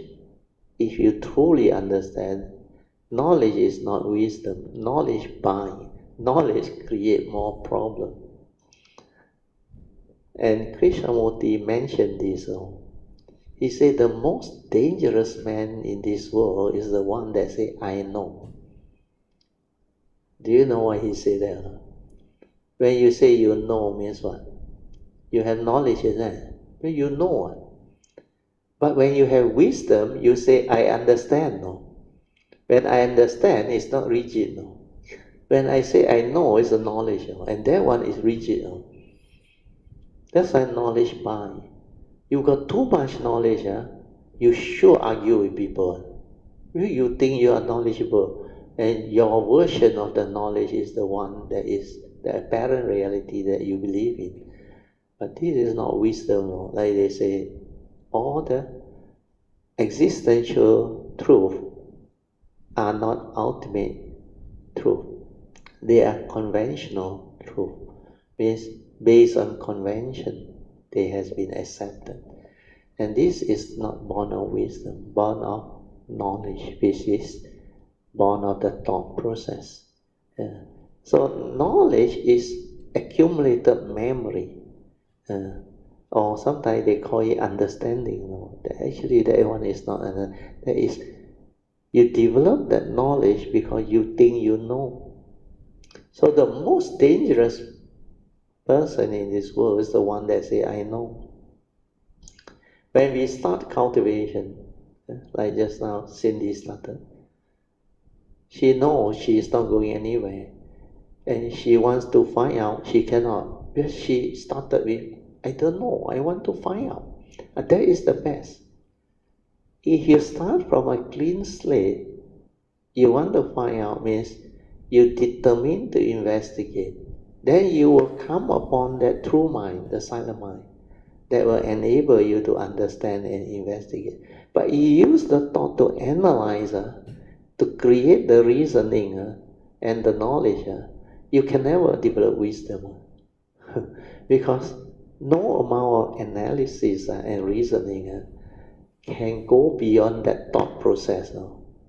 if you truly understand, knowledge is not wisdom. Knowledge binds. Knowledge creates more problems. And Krishnamurti mentioned this. He said the most dangerous man in this world is the one that says, I know. Do you know why he said that? When you say you know means what? You have knowledge in that. But you know what? But when you have wisdom, you say, I understand. No. When I understand, it's not rigid. No. When I say I know, it's a knowledge. No. And that one is rigid. No. That's why knowledge binds. You got too much knowledge, you sure argue with people. You think you are knowledgeable, and your version of the knowledge is the one that is the apparent reality that you believe in. But this is not wisdom, no? Like they say, all the existential truth are not ultimate truth. They are conventional truth. Means based on convention, they has been accepted. And this is not born of wisdom, born of knowledge, which is born of the thought process. So knowledge is accumulated memory, or sometimes they call it understanding. No, actually that one is not. That is, you develop that knowledge because you think you know. So the most dangerous person in this world is the one that say, I know. When we start cultivation, like just now Cindy started, she knows she is not going anywhere, and she wants to find out, she cannot, because she started with, I don't know, I want to find out. And that is the best. If you start from a clean slate, you want to find out means you determine to investigate. Then you will come upon that true mind, the silent mind, that will enable you to understand and investigate. But you use the thought to analyze, to create the reasoning and the knowledge. You can never develop wisdom. Because no amount of analysis and reasoning can go beyond that thought process.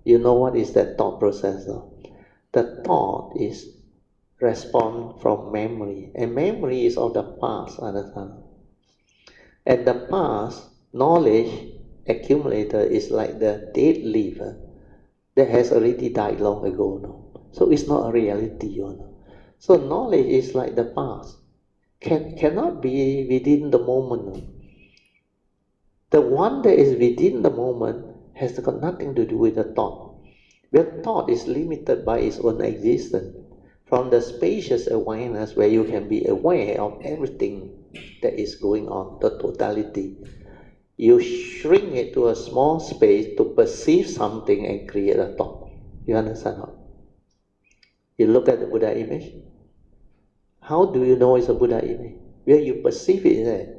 You know what is that thought process? The thought is response from memory, and memory is of the past, understand? And the past knowledge accumulated is like the dead leaf that has already died long ago. No? So it's not a reality. So knowledge is like the past, cannot be within the moment. No? The one that is within the moment has got nothing to do with the thought. The thought is limited by its own existence. From the spacious awareness where you can be aware of everything that is going on, the totality, you shrink it to a small space to perceive something and create a thought. You understand how? You look at the Buddha image. How do you know it's a Buddha image? Where you perceive it there.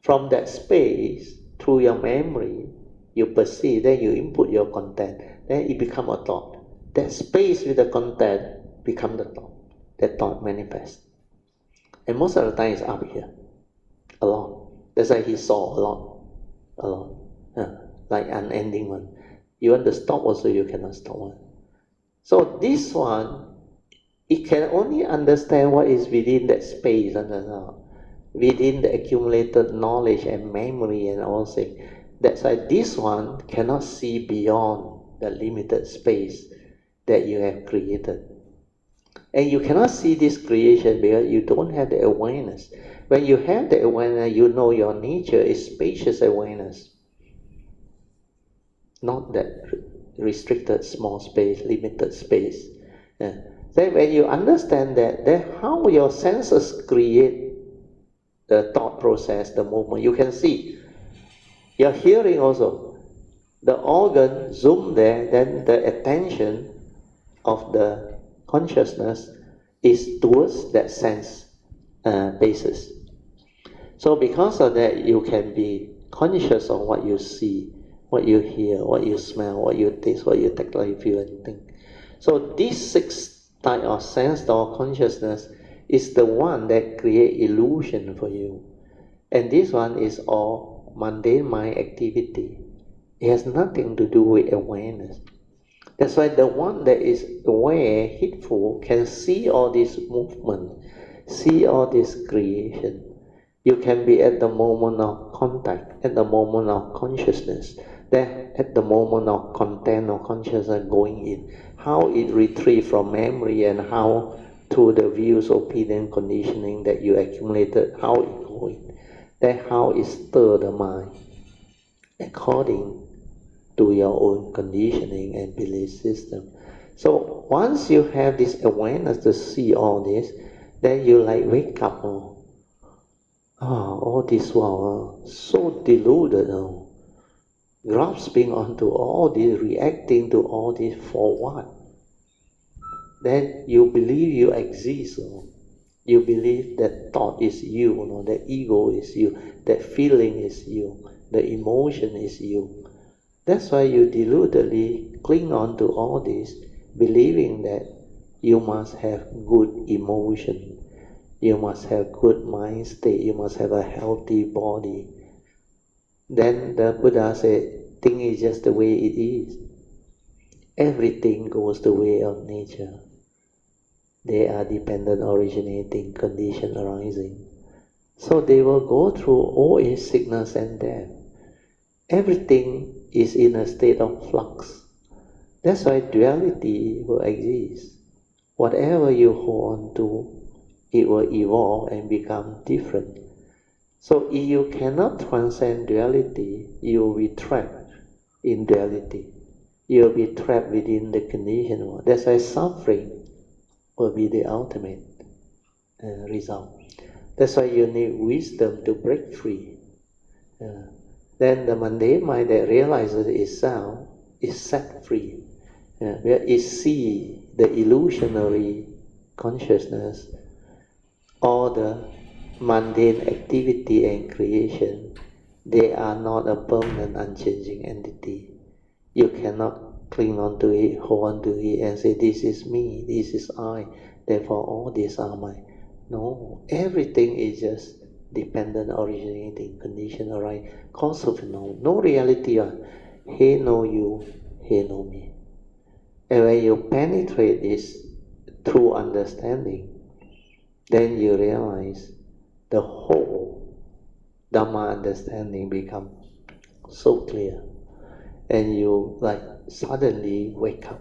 From that space, through your memory, you perceive, then you input your content, then it become a thought. That space with the content become the thought. That thought manifests. And most of the time it's up here. A lot. That's why he saw a lot. A lot. Like unending one. You want to stop also, you cannot stop one. So this one, it can only understand what is within that space, within the accumulated knowledge and memory and all things. That's why this one cannot see beyond the limited space that you have created. And you cannot see this creation because you don't have the awareness. When you have the awareness, you know your nature is spacious awareness. Not that restricted small space, limited space. Then when you understand that, then how your senses create the thought process, the movement, you can see. Your hearing also, the organ zoom there, then the attention of the consciousness is towards that sense basis. So because of that, you can be conscious of what you see, what you hear, what you smell, what you taste, what you tactile, feel, and think. So these 6 types of sense or consciousness is the one that create illusion for you. And this one is all mundane mind activity. It has nothing to do with awareness. That's why the one that is aware, heedful, can see all this movement, see all this creation. You can be at the moment of contact, at the moment of consciousness, then at the moment of content of consciousness going in, how it retrieves from memory and how through the views, opinion, conditioning that you accumulated, how it goes in, then how it stirs the mind according to your own conditioning and belief system. So once you have this awareness to see all this, then you like wake up. All this while, so deluded, grasping onto all this, reacting to all this for what? Then you believe you exist. You believe that thought is you, that ego is you, that feeling is you, the emotion is you. That's why you deludedly cling on to all this, believing that you must have good emotion. You must have good mind state, you must have a healthy body. Then the Buddha said, thing is just the way it is. Everything goes the way of nature. They are dependent, originating, condition arising. So they will go through old age, sickness and death. Everything is in a state of flux. That's why duality will exist. Whatever you hold on to, it will evolve and become different. So if you cannot transcend duality, you will be trapped in duality. You will be trapped within the conditioned world. That's why suffering will be the ultimate result. That's why you need wisdom to break free. Then the mundane mind that realizes itself is set free. Where it sees the illusionary consciousness, all the mundane activity and creation, they are not a permanent, unchanging entity. You cannot cling on to it, hold on to it and say, this is me, this is I, therefore all these are mine. No, everything is just dependent, originating, condition, arise, cause of no reality. He know you, he know me. And when you penetrate this through understanding, then you realize the whole Dhamma understanding becomes so clear. And you like suddenly wake up,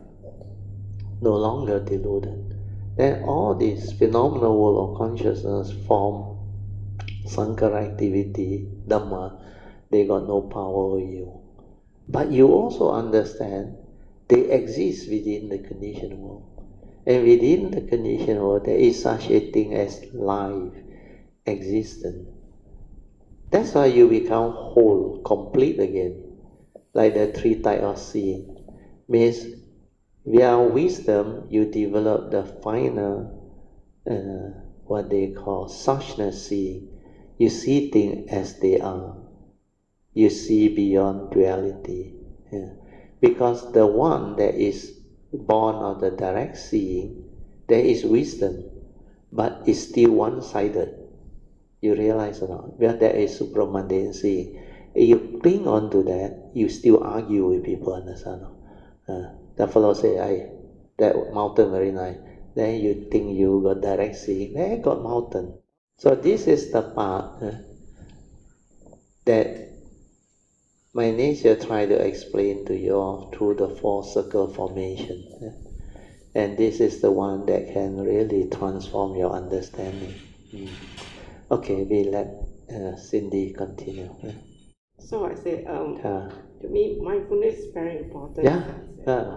no longer deluded. Then all this phenomenal world of consciousness, form, Sankara activity, Dhamma, they got no power over you. But you also understand they exist within the conditioned world. And within the conditioned world, there is such a thing as life, existence. That's why you become whole, complete again. Like the 3 types of seeing. Means, via wisdom, you develop the finer, what they call suchness seeing. You see things as they are. You see beyond duality. Yeah. Because the one that is born of the direct seeing, there is wisdom, but it's still one-sided. You realize or not? Where there is supramundane seeing, if you cling on to that, you still argue with people, understand? The fellow say, that mountain very nice. Then you think you got direct seeing, there got mountain. So this is the part that my nature try to explain to you all through the four circle formation. And this is the one that can really transform your understanding. Okay, we let Cindy continue. So I say, to me, mindfulness is very important.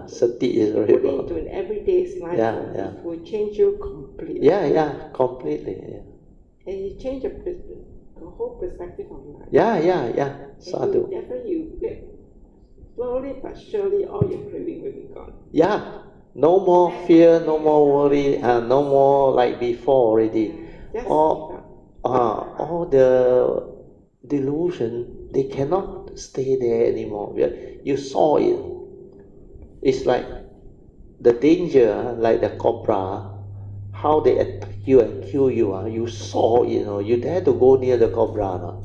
Sati is very Put it important. into an everyday's life, it will change you completely. Completely. And you change the whole perspective of life. Sadhu. And definitely you get, slowly but surely, all your craving will be gone. No more fear, no more worry, no more like before already. All the delusion, they cannot stay there anymore. You saw it. It's like the danger, like the cobra, how they attack you and kill you. You saw it. You dare to go near the cobra. No?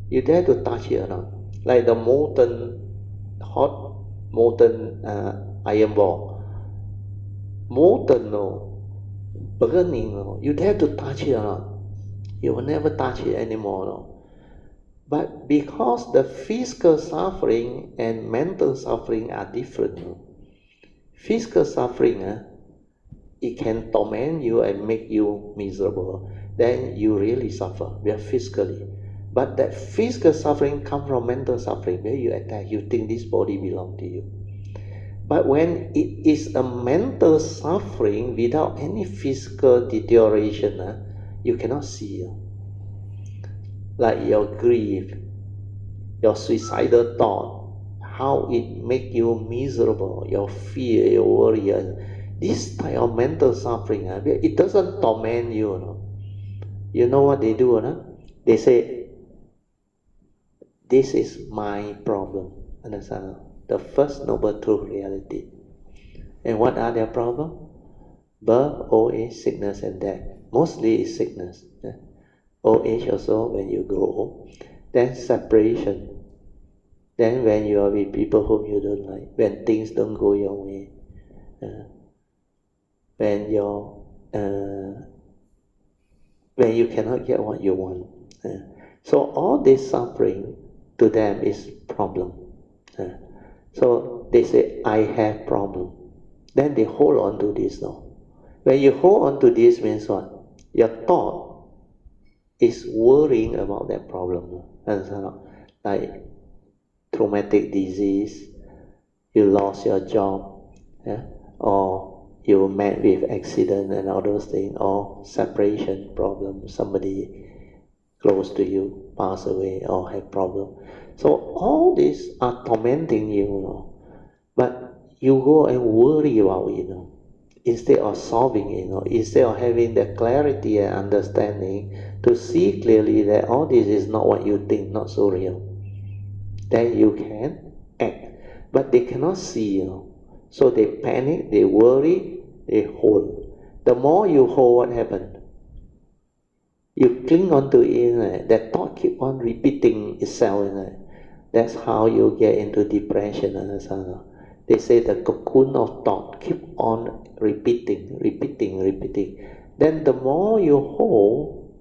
You dare to touch it. No? Like the hot molten iron ball. Molten, no. Burning, no. You dare to touch it or not? You will never touch it anymore. No? But because the physical suffering and mental suffering are different. No? Physical suffering, it can torment you and make you miserable. Then you really suffer, physically. But that physical suffering comes from mental suffering, where you attack, you think this body belongs to you. But when it is a mental suffering without any physical deterioration, you cannot see. Like your grief, your suicidal thought, how it make you miserable, your fear, your worry. This type of mental suffering, it doesn't torment you. No? You know what they do? No? They say, this is my problem. Understand? The first noble truth reality. And what are their problems? Birth, old age, sickness, and death. Mostly is sickness. Old age also when you grow old. Then separation. Then when you are with people whom you don't like, when things don't go your way, when you cannot get what you want. So all this suffering to them is problem. So they say, I have problem. Then they hold on to this now. When you hold on to this means what? Your thought is worrying about that problem. Like traumatic disease, you lost your job, or you met with accident and all those things, or separation problem, somebody close to you pass away or have problem. So all these are tormenting you, but you go and worry about it, instead of solving it, instead of having the clarity and understanding to see clearly that all this is not what you think, not so real. Then you can act. But they cannot see, so they panic, they worry, they hold. The more you hold, what happens? You cling on to it, that thought keep on repeating itself. That's how you get into depression. They say the cocoon of thought keep on repeating. Then the more you hold,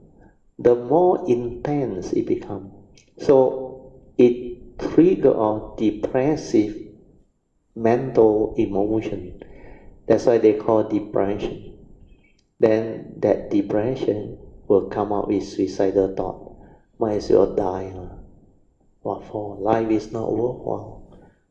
the more intense it becomes. So it triggers a depressive mental emotion. That's why they call depression. Then that depression will come out with suicidal thought. Might as well die. What for? Life is not worthwhile.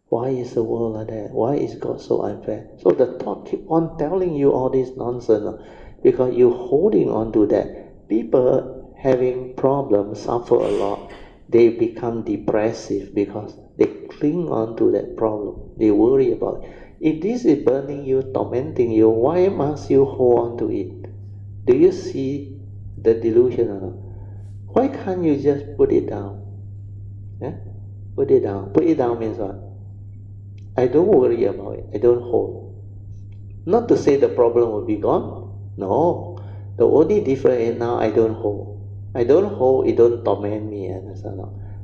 Why is the world like that? Why is God so unfair? So the thought keep on telling you all this nonsense, because you're holding on to that. People having problems suffer a lot. They become depressive because they cling on to that problem. They worry about it. If this is burning you, tormenting you, why must you hold on to it? Do you see the delusion? Why can't you just put it down? Yeah? Put it down. Put it down means what? I don't worry about it. I don't hold. Not to say the problem will be gone. No. The only difference is now I don't hold. I don't hold, it don't torment me.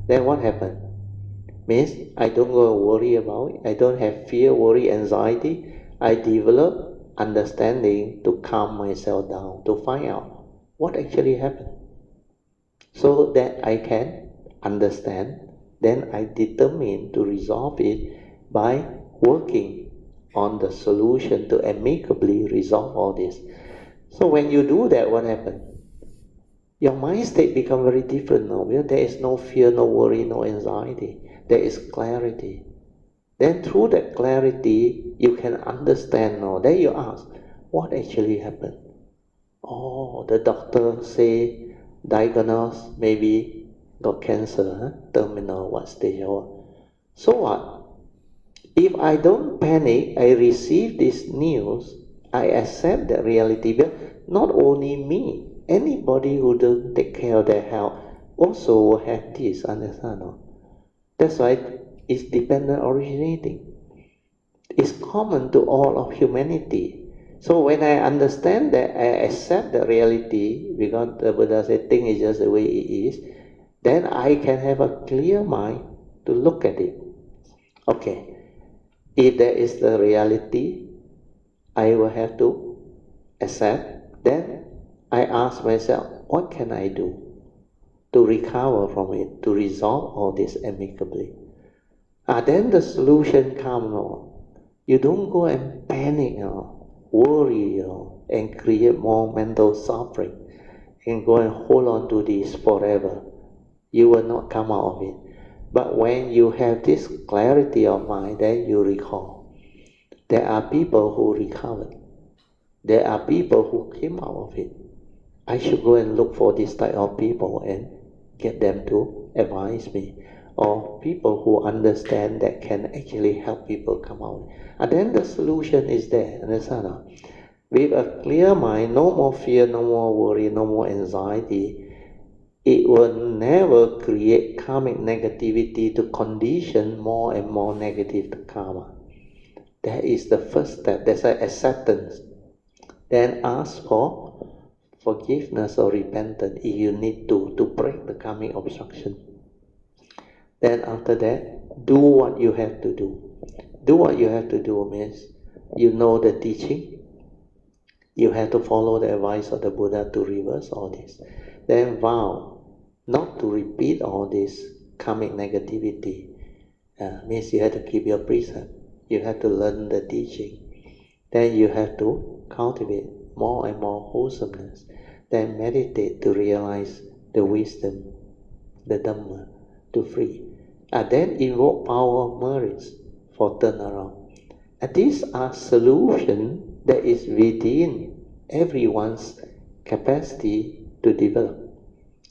Then what happened? Means I don't go worry about it. I don't have fear, worry, anxiety. I develop understanding to calm myself down, to find out what actually happened. So that I can understand, then I determine to resolve it by working on the solution to amicably resolve all this. So when you do that, what happens? Your mind state becomes very different now. There is no fear, no worry, no anxiety. There is clarity. Then through that clarity, you can understand now. Then you ask, what actually happened? Oh, the doctor say diagnosed, maybe got cancer, terminal, what stage or what. So what? If I don't panic, I receive this news, I accept that reality. But not only me, anybody who don't take care of their health also will have this, understand? No? That's why it's dependent originating. It's common to all of humanity. So when I understand that, I accept the reality, because the Buddha said thing is just the way it is, then I can have a clear mind to look at it. Okay, if there is the reality, I will have to accept. Then I ask myself, what can I do to recover from it, to resolve all this amicably? Then the solution comes. You don't go and panic, worry, and create more mental suffering, and go and hold on to this forever. You will not come out of it. But when you have this clarity of mind, then you recall. There are people who recovered. There are people who came out of it. I should go and look for this type of people and get them to advise me. Or people who understand that can actually help people come out. And then the solution is there. Understand? With a clear mind, no more fear, no more worry, no more anxiety, it will never create karmic negativity to condition more and more negative karma. That is the first step. That's an acceptance. Then ask for forgiveness or repentance if you need to break the karmic obstruction. Then after that, do what you have to do. Do what you have to do means you know the teaching. You have to follow the advice of the Buddha to reverse all this. Then vow not to repeat all this karmic negativity. Means you have to keep your precept. You have to learn the teaching. Then you have to cultivate more and more wholesomeness. Then meditate to realize the wisdom, the Dhamma, to free. Then invoke power of merits for turnaround. And these are solutions that is within everyone's capacity to develop.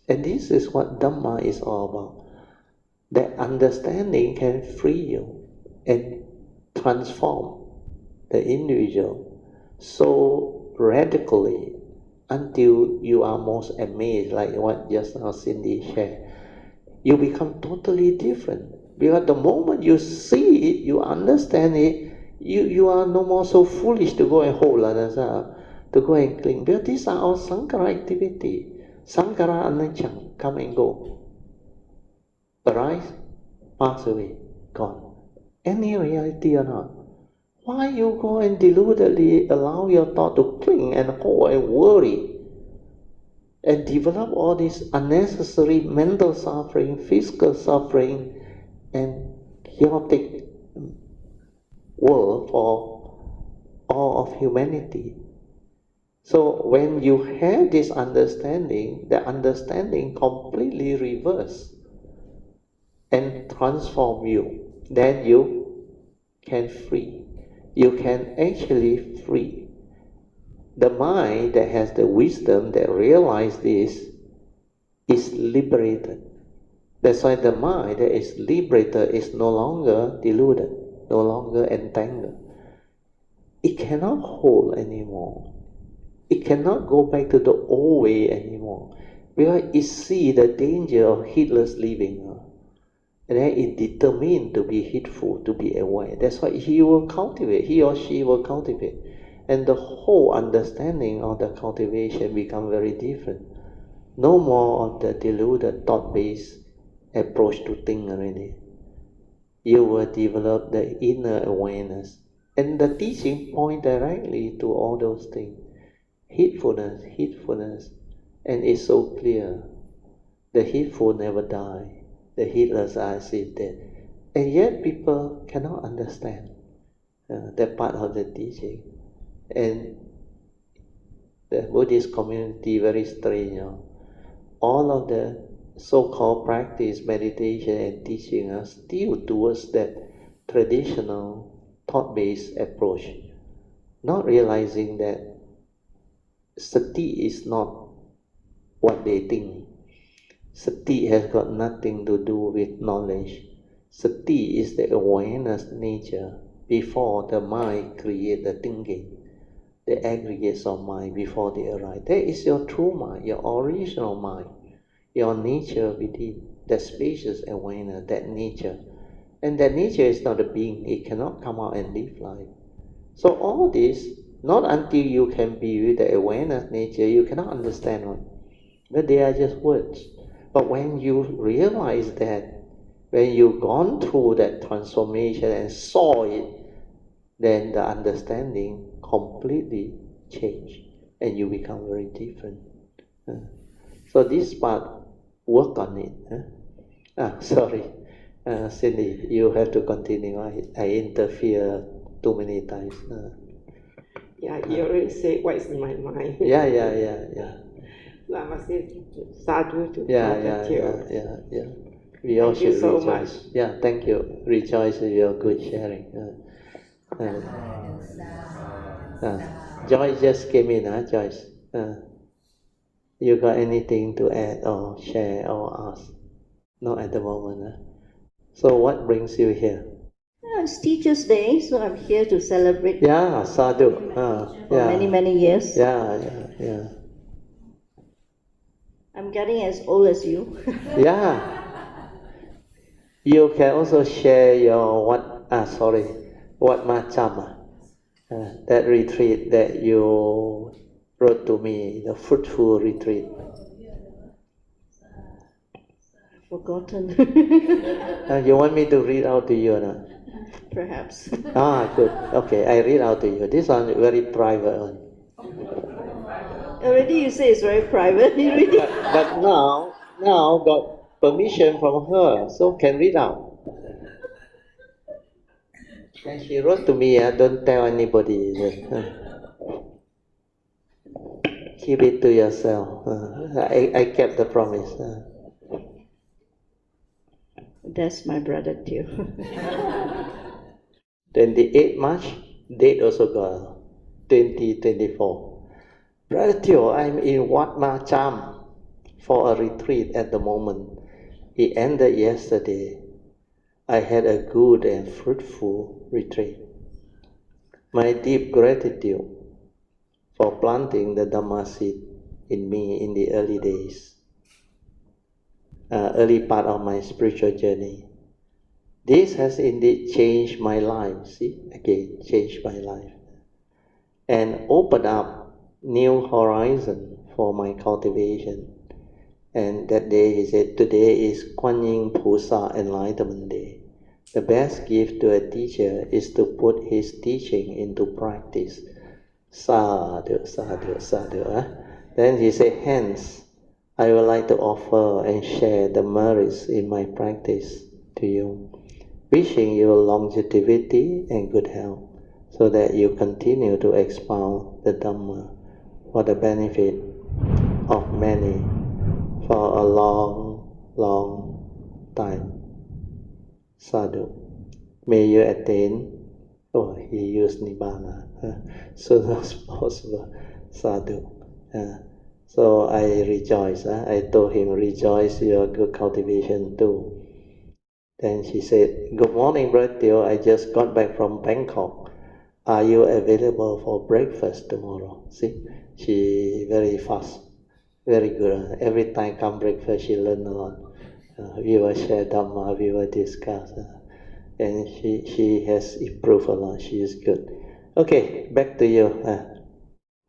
And this is what Dhamma is all about. That understanding can free you and transform the individual so radically until you are most amazed, like what just now Cindy shared. You become totally different. Because the moment you see it, you understand it, you are no more so foolish to go and hold, to go and cling. Because these are all Sankara activity. Sankara Ananchang, come and go. Arise, pass away, gone. Any reality or not? Why you go and deludedly allow your thought to cling and hold and worry and develop all this unnecessary mental suffering, physical suffering, and chaotic world for all of humanity? So when you have this understanding, the understanding completely reverse and transform you, then you can free. You can actually free. The mind that has the wisdom that realizes this is liberated. That's why the mind that is liberated is no longer deluded, no longer entangled. It cannot hold anymore. It cannot go back to the old way anymore. Because it sees the danger of heedless living. And then it determined to be heedful, to be aware. That's why he will cultivate, he or she will cultivate. And the whole understanding of the cultivation become very different. No more of the deluded thought-based approach to think already. You will develop the inner awareness. And the teaching point directly to all those things. Heedfulness, heedfulness. And it's so clear. The heedful never die. The heedless are as if dead. And yet people cannot understand that part of the teaching. And the Buddhist community very strange. All of the so-called practice, meditation and teaching are still towards that traditional thought-based approach, not realizing that sati is not what they think. Sati has got nothing to do with knowledge. Sati is the awareness nature before the mind create the thinking, the aggregates of mind before they arise. That is your true mind, your original mind, your nature within, that spacious awareness, that nature. And that nature is not a being, it cannot come out and live life. So all this, not until you can be with the awareness nature, you cannot understand it. But they are just words. But when you realize that, when you've gone through that transformation and saw it, then the understanding completely change and you become very different. So this part, work on it. Sorry, Cindy, you have to continue. I interfere too many times. Yeah, you already said what's in my mind. Yeah. So I must say sadhu to Yeah. We all Thank you should so rejoice. much. Yeah, thank you. Rejoice in your good sharing. Joyce just came in, Joyce? You got anything to add or share or ask? Not at the moment. So what brings you here? It's Teachers' Day, so I'm here to celebrate Yeah, sadhu. for many years. Yeah. I'm getting as old as you. Yeah. You can also share your what macam, that retreat that you wrote to me, the fruitful retreat. I've forgotten. You want me to read out to you or not? Perhaps. Good. Okay, I read out to you. This one is very private one. Already you say it's very private. You read it. But now got permission from her, so can read out. And she wrote to me, don't tell anybody. Keep it to yourself. I kept the promise. That's my brother too. 28 March, date also got 2024. Brother Teo, I'm in Wat Ma Cham for a retreat at the moment. It ended yesterday. I had a good and fruitful retreat. My deep gratitude for planting the Dhamma seed in me in the early days, early part of my spiritual journey. This has indeed changed my life, changed my life, and opened up new horizon for my cultivation. And that day he said, today is Kuan Yin Pusa Enlightenment Day. The best gift to a teacher is to put his teaching into practice. Sadhu. Then he said, hence, I would like to offer and share the merits in my practice to you, wishing you longevity and good health, so that you continue to expound the Dhamma for the benefit of many for a long time. Sadhu. May you attain, he used Nibbana, soon as possible. Sadhu. So I rejoice. I told him, rejoice your good cultivation too. Then she said, good morning, Brother Teo. I just got back from Bangkok. Are you available for breakfast tomorrow? See, she very fast, very good. Every time come breakfast, she learn a lot. We will share Dhamma, we will discuss. And she has improved a lot. She is good. Okay, back to you.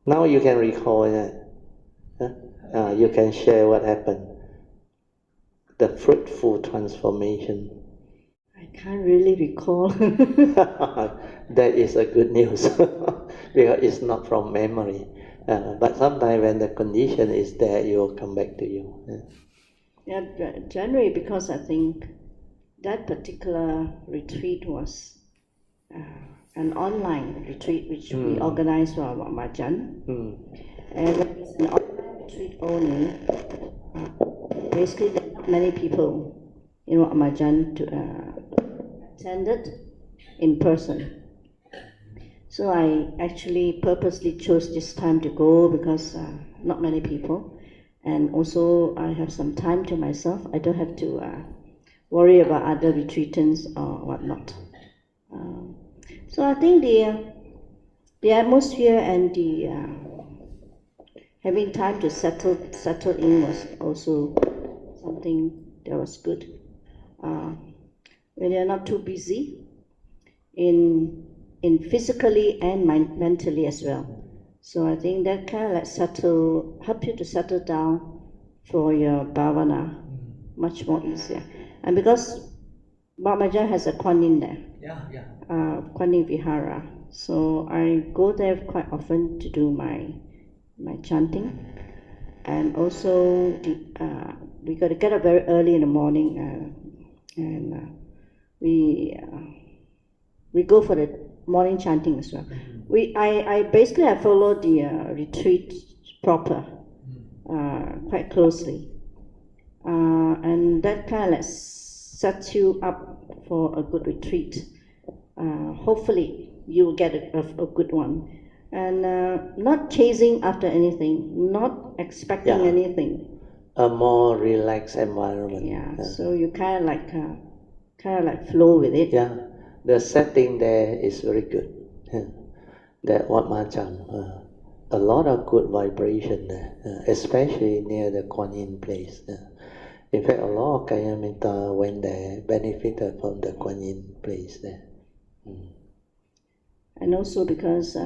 Now you can recall that. You can share what happened. The fruitful transformation. I can't really recall. That is a good news because it's not from memory. But sometimes when the condition is there, it will come back to you. Yeah, generally because I think that particular retreat was an online retreat which we organized for our Majan. And when it's an online retreat only, basically there are not many people in Majan attended in person. So I actually purposely chose this time to go because not many people. And also I have some time to myself. I don't have to worry about other retreatants or whatnot. So I think the atmosphere and the having time to settle in was also something that was good. When you're not too busy in physically and mentally as well. So I think that kind of like help you to settle down for your bhavana much more easier. And because Bhamajan has a Kuan Yin there, Kuan Yin Vihara, so I go there quite often to do my chanting. And also we got to get up very early in the morning, and we go for the morning chanting as well. I basically follow the retreat proper quite closely, and that kind of like sets you up for a good retreat. Hopefully you will get a good one, and not chasing after anything, not expecting anything. A more relaxed environment. So you kind of like flow with it. The setting there is very good. That Wat Machan, a lot of good vibration there, especially near the Kuan Yin place. In fact, a lot of Kalyanamittas went there, benefited from the Kuan Yin place there. And also because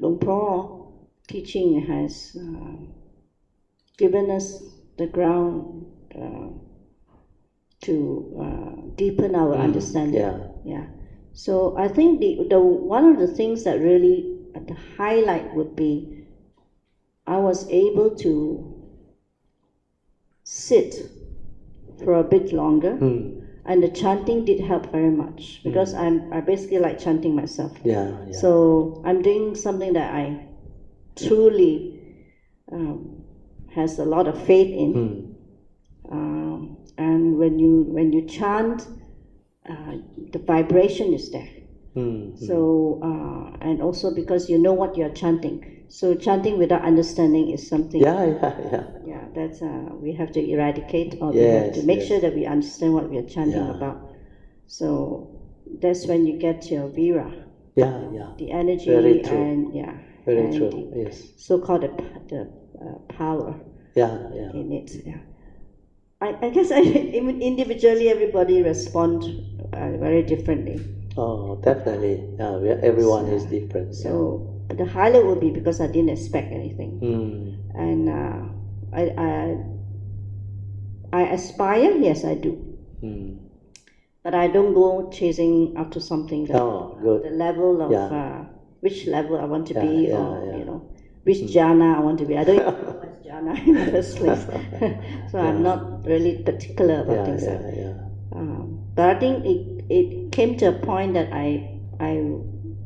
Luang Por teaching has given us the ground to deepen our understanding. So I think the one of the things that really the highlight would be I was able to sit for a bit longer, and the chanting did help very much because I basically like chanting myself. So I'm doing something that I truly has a lot of faith in, and when you chant, the vibration is there. So and also because you know what you're chanting. So chanting without understanding is something. That's we have to eradicate, or we have to make sure that we understand what we are chanting about. So that's when you get your vira. The energy. Very true. And very and true. the so-called the power in it. I guess individually everybody respond very differently. Oh, definitely. Everyone is different. So the highlight would be because I didn't expect anything, and I aspire. Yes, I do. But I don't go chasing after something that the level of which level I want to be, or which jhana I want to be. I don't even know what's jhana in the first place. So I'm not really particular about things like that. But I think it came to a point that I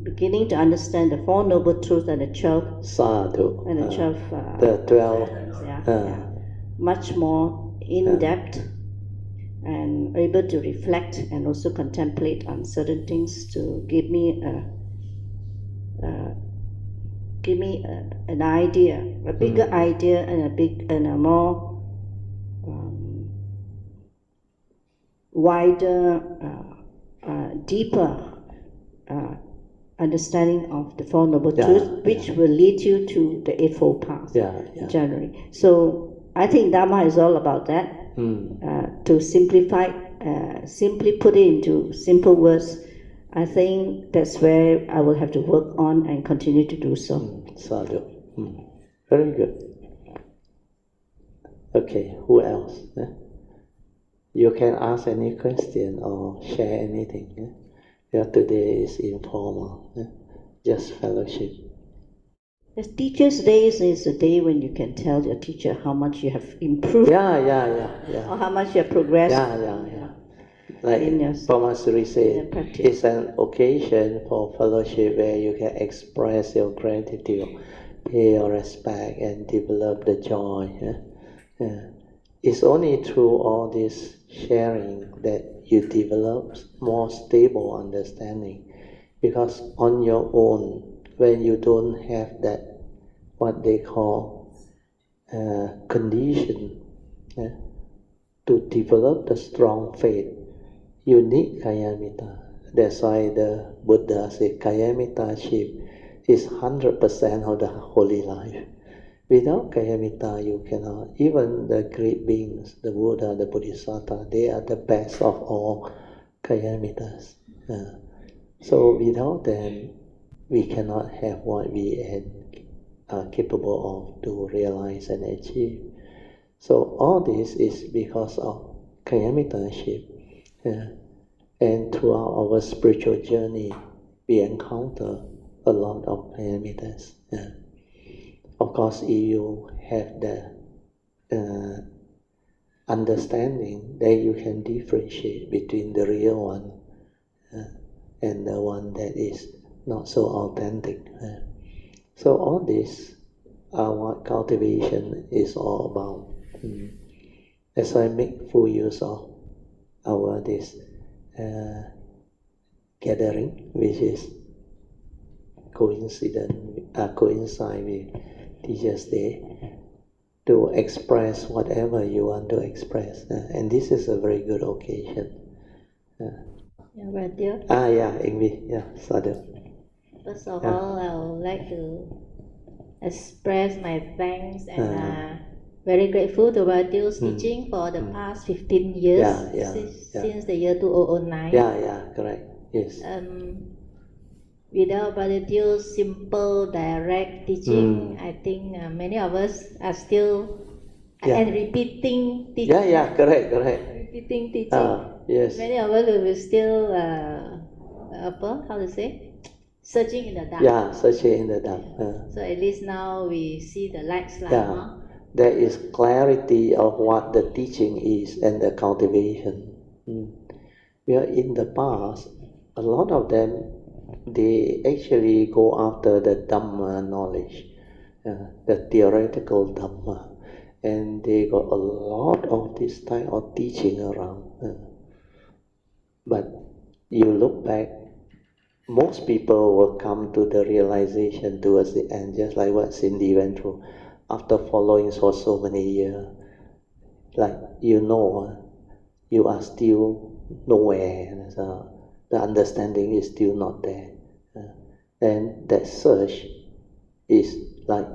beginning to understand the Four Noble Truths and the 12 Sadhu and the 12 the 12 much more in depth, and able to reflect and also contemplate on certain things to give me an idea, a bigger idea, and a more wider, deeper understanding of the Four Noble Truths, which will lead you to the Eightfold Path generally. So I think Dharma is all about that. to simplify, simply put it into simple words, I think that's where I will have to work on and continue to do so. Sadhu. Very good. Okay, who else? You can ask any question or share anything. Yeah, today is informal, just fellowship. The Teacher's Day is a day when you can tell your teacher how much you have improved. Yeah. Or how much you have progressed. Yeah. Like Pamasuri said, it's an occasion for fellowship where you can express your gratitude, pay your respect, and develop the joy. It's only through all this sharing that you develop more stable understanding. Because on your own, when you don't have that, what they call condition to develop the strong faith, you need Kalyanamittas. That's why the Buddha said Kalyanamittas is 100% of the holy life. Without Kalyanamittas, you cannot. Even the great beings, the Buddha, the Bodhisattva, they are the best of all Kalyanamittas. So without them, we cannot have what we are capable of to realize and achieve. So all this is because of Kalyanamittas. And throughout our spiritual journey, we encounter a lot of Kalyanamittas. Of course, if you have the understanding, then you can differentiate between the real one and the one that is not so authentic. So all this are what cultivation is all about. As I make full use of our this gathering, which is coincide with Teacher's Day, to express whatever you want to express, and this is a very good occasion. Eng Bee, Sadhu. First of all, I would like to express my thanks and very grateful to Badiu's teaching for the past 15 years, since the year 2009. Correct. Yes. Without Badiu's simple, direct teaching, I think many of us are still repeating teaching. Correct. Repeating teaching. Yes. Many of us will still, searching in the dark. Searching in the dark. So at least now we see the lights. There is clarity of what the teaching is and the cultivation. Where in the past, a lot of them, they actually go after the Dhamma knowledge, the theoretical Dhamma, and they got a lot of this type of teaching around. But you look back, most people will come to the realization towards the end, just like what Cindy went through after following for so many years. Like, you are still nowhere, so the understanding is still not there. And that search is like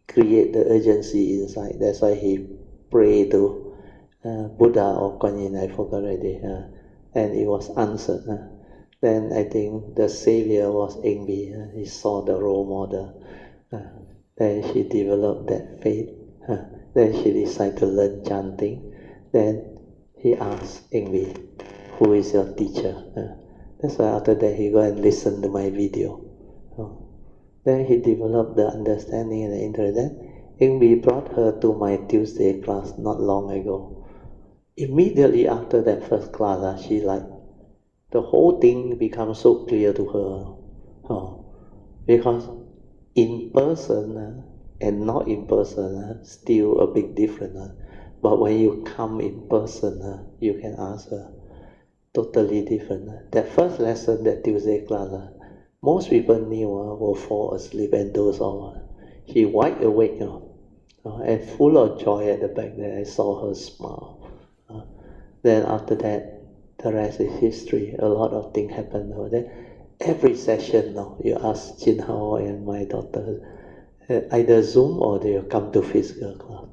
create the urgency inside. That's why he prayed to Buddha or Kuan Yin, I forgot already, and it was answered. Then I think the savior was Eng Bee. He saw the role model. Then she developed that faith. Then she decided to learn chanting. Then he asked Eng Bee, "Who is your teacher?" That's why after that he go and listen to my video. Then he developed the understanding and the interest. Then Eng Bee brought her to my Tuesday class not long ago. Immediately after that first class, she the whole thing becomes so clear to her. Because in person and not in person, still a big difference. But when you come in person, you can ask her. Totally different. That first lesson, that Tuesday class, most people knew will fall asleep and doze off. She wide awake, and full of joy at the back there. I saw her smile. Then after that, the rest is history. A lot of things happened over there. Every session now, you ask Jin Hao and my daughter, either Zoom or they'll come to physical class.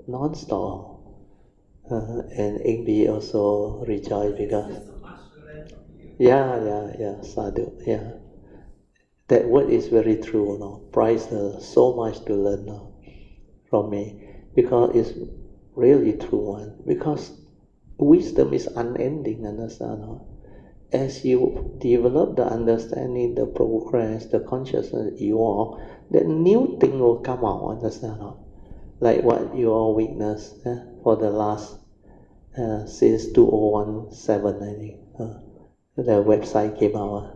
Non-stop. And Eng Bee also rejoiced because sadhu, that word is very true, price so much to learn from me, because it's really true one, because wisdom is unending, understand? As you develop the understanding, the progress, the consciousness evolve, the new thing will come out, understand? Like what you all witnessed for the last since 2017, I think. The website came out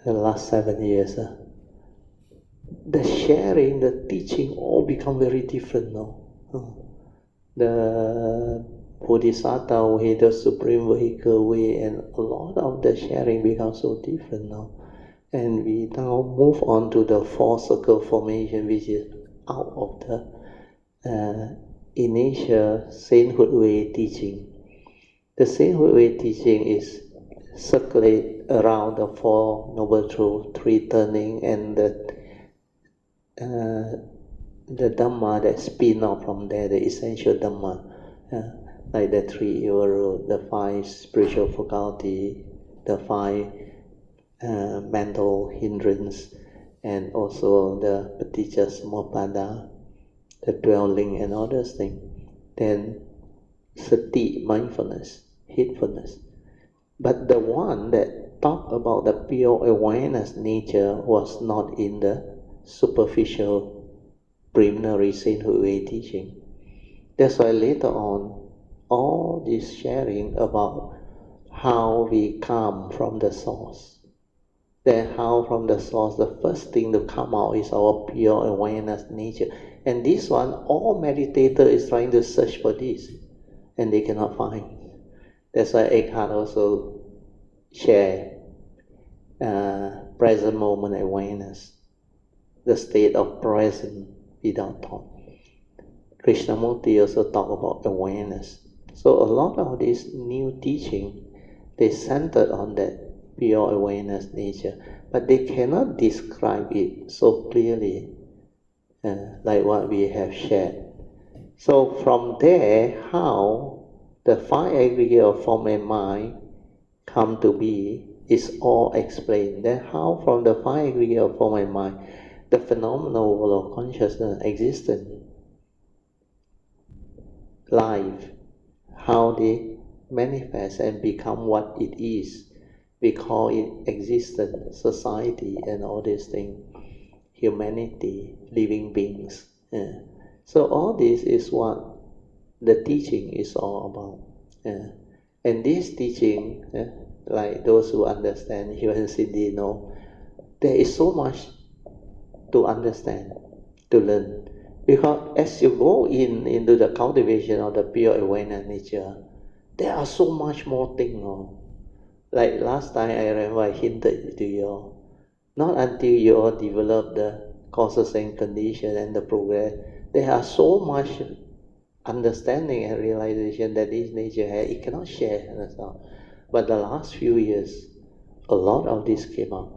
the last 7 years. The sharing, the teaching all become very different now. The Bodhisattva way, the Supreme Vehicle way, and a lot of the sharing becomes so different now. And we now move on to the four circle formation, which is out of the initial sainthood way teaching. The sainthood way teaching is circulate around the Four Noble Truths, three turning, and the Dhamma that spin off from there, the essential Dhamma, like the three evil rule, the five spiritual faculty, the five mental hindrance, and also the Paticca Samuppada, the dwelling and all those things. Then sati, mindfulness, heedfulness. But the one that talked about the pure awareness nature was not in the superficial preliminary sainthood way teaching. That's why later on, all this sharing about how we come from the source. Then how from the source, the first thing to come out is our pure awareness nature. And this one, all meditator is trying to search for this, and they cannot find. That's why Eckhart also share present moment awareness, the state of present without thought. Krishnamurti also talk about awareness. So a lot of this new teaching, they centered on that pure awareness nature, but they cannot describe it so clearly like what we have shared. So from there, how the five aggregate of form and mind come to be is all explained. Then how from the five aggregate of form and mind, the phenomenal world of consciousness existence, life, how they manifest and become what it is. We call it existence, society, and all these things, humanity, living beings. So all this is what the teaching is all about. And this teaching, like those who understand, even Cindy know, there is so much to understand, to learn. Because as you go into the cultivation of the pure awareness nature, there are so much more things. Like last time I remember I hinted to you all, not until you all develop the causes and conditions and the progress, there are so much understanding and realization that this nature has, it cannot share. But the last few years, a lot of this came up.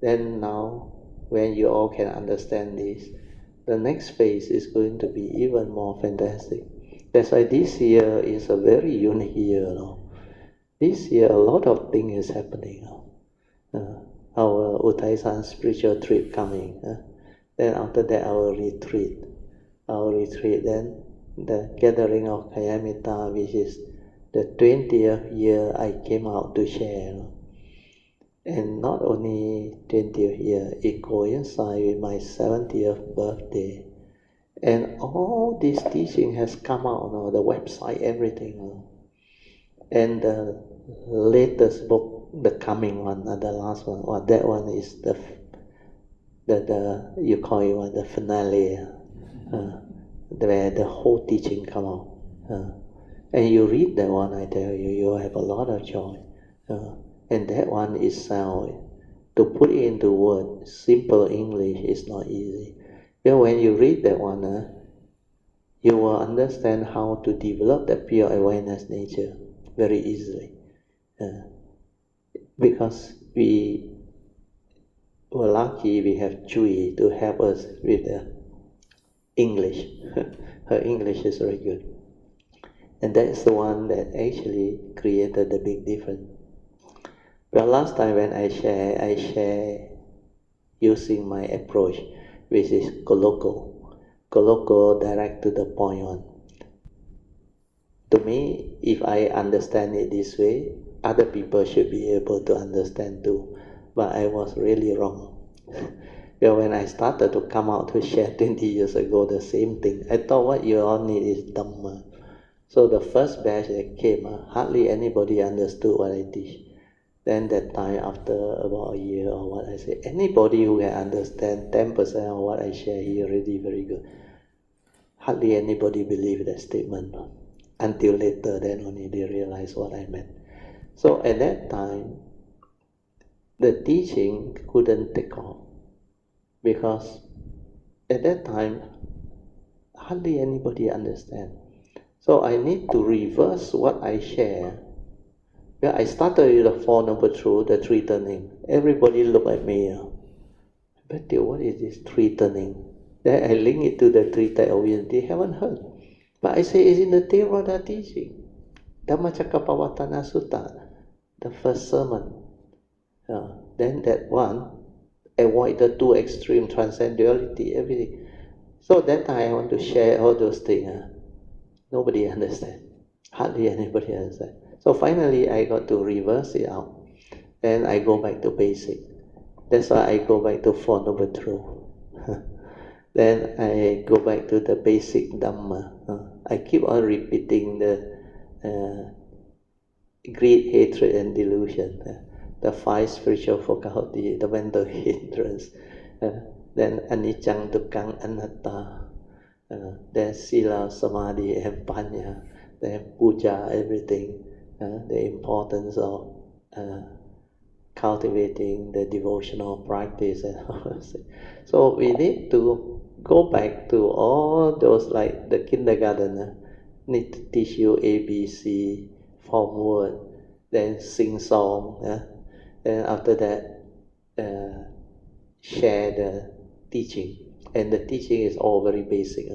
Then now, when you all can understand this, the next phase is going to be even more fantastic. That's why this year is a very unique year. This year, a lot of things is happening. Our Uttaisan spiritual trip coming. Then after that, our retreat. Then the gathering of Kalyanamittas, which is the 20th year I came out to share. And not only 20th year, it coincides with my 70th birthday. And all this teaching has come out, the website, everything. And the latest book, the coming one, the last one, that one is the you call it what, the finale, where the whole teaching come out. And you read that one, I tell you, you have a lot of joy. And that one is sound. To put it into words, simple English is not easy. When you read that one, you will understand how to develop the pure awareness nature very easily. Because we were lucky we have Zhou to help us with the English. Her English is very good. And that is the one that actually created the big difference. Well, last time when I share using my approach, which is colloquial, direct to the point one. To me, if I understand it this way, other people should be able to understand too. But I was really wrong. Well, when I started to come out to share 20 years ago, the same thing, I thought what you all need is Dhamma. So the first batch that came, hardly anybody understood what I teach. Then that time, after about a year or what, I say, anybody who can understand 10% of what I share here already very good. Hardly anybody believed that statement. Until later, then only they realized what I meant. So at that time, the teaching couldn't take off. Because at that time, hardly anybody understand. So I need to reverse what I share. Well, I started with the Four Noble Truths, the three turning. Everybody look at me. But what is this three turning? Then I link it to the three types of wisdom. They haven't heard. But I say it's in the Theravada teaching. Dhammacakkappavattana Sutta, the first sermon. Then that one, avoid the two extreme, transcend duality, everything. So that time I want to share all those things. Nobody understand. Hardly anybody understand. So finally I got to reverse it out. Then I go back to basic. That's why I go back to Four Noble Truths. Then I go back to the basic Dhamma. I keep on repeating the greed, hatred and delusion. The five spiritual faculties, the mental hindrance. Then anicca, dukkha, anatta. Then sila, samadhi and panya. Then puja, everything. The importance of cultivating the devotional practice and all. So we need to go back to all those, like the kindergarten. Need to teach you ABC, form word, then sing song. Then after that, share the teaching. And the teaching is all very basic.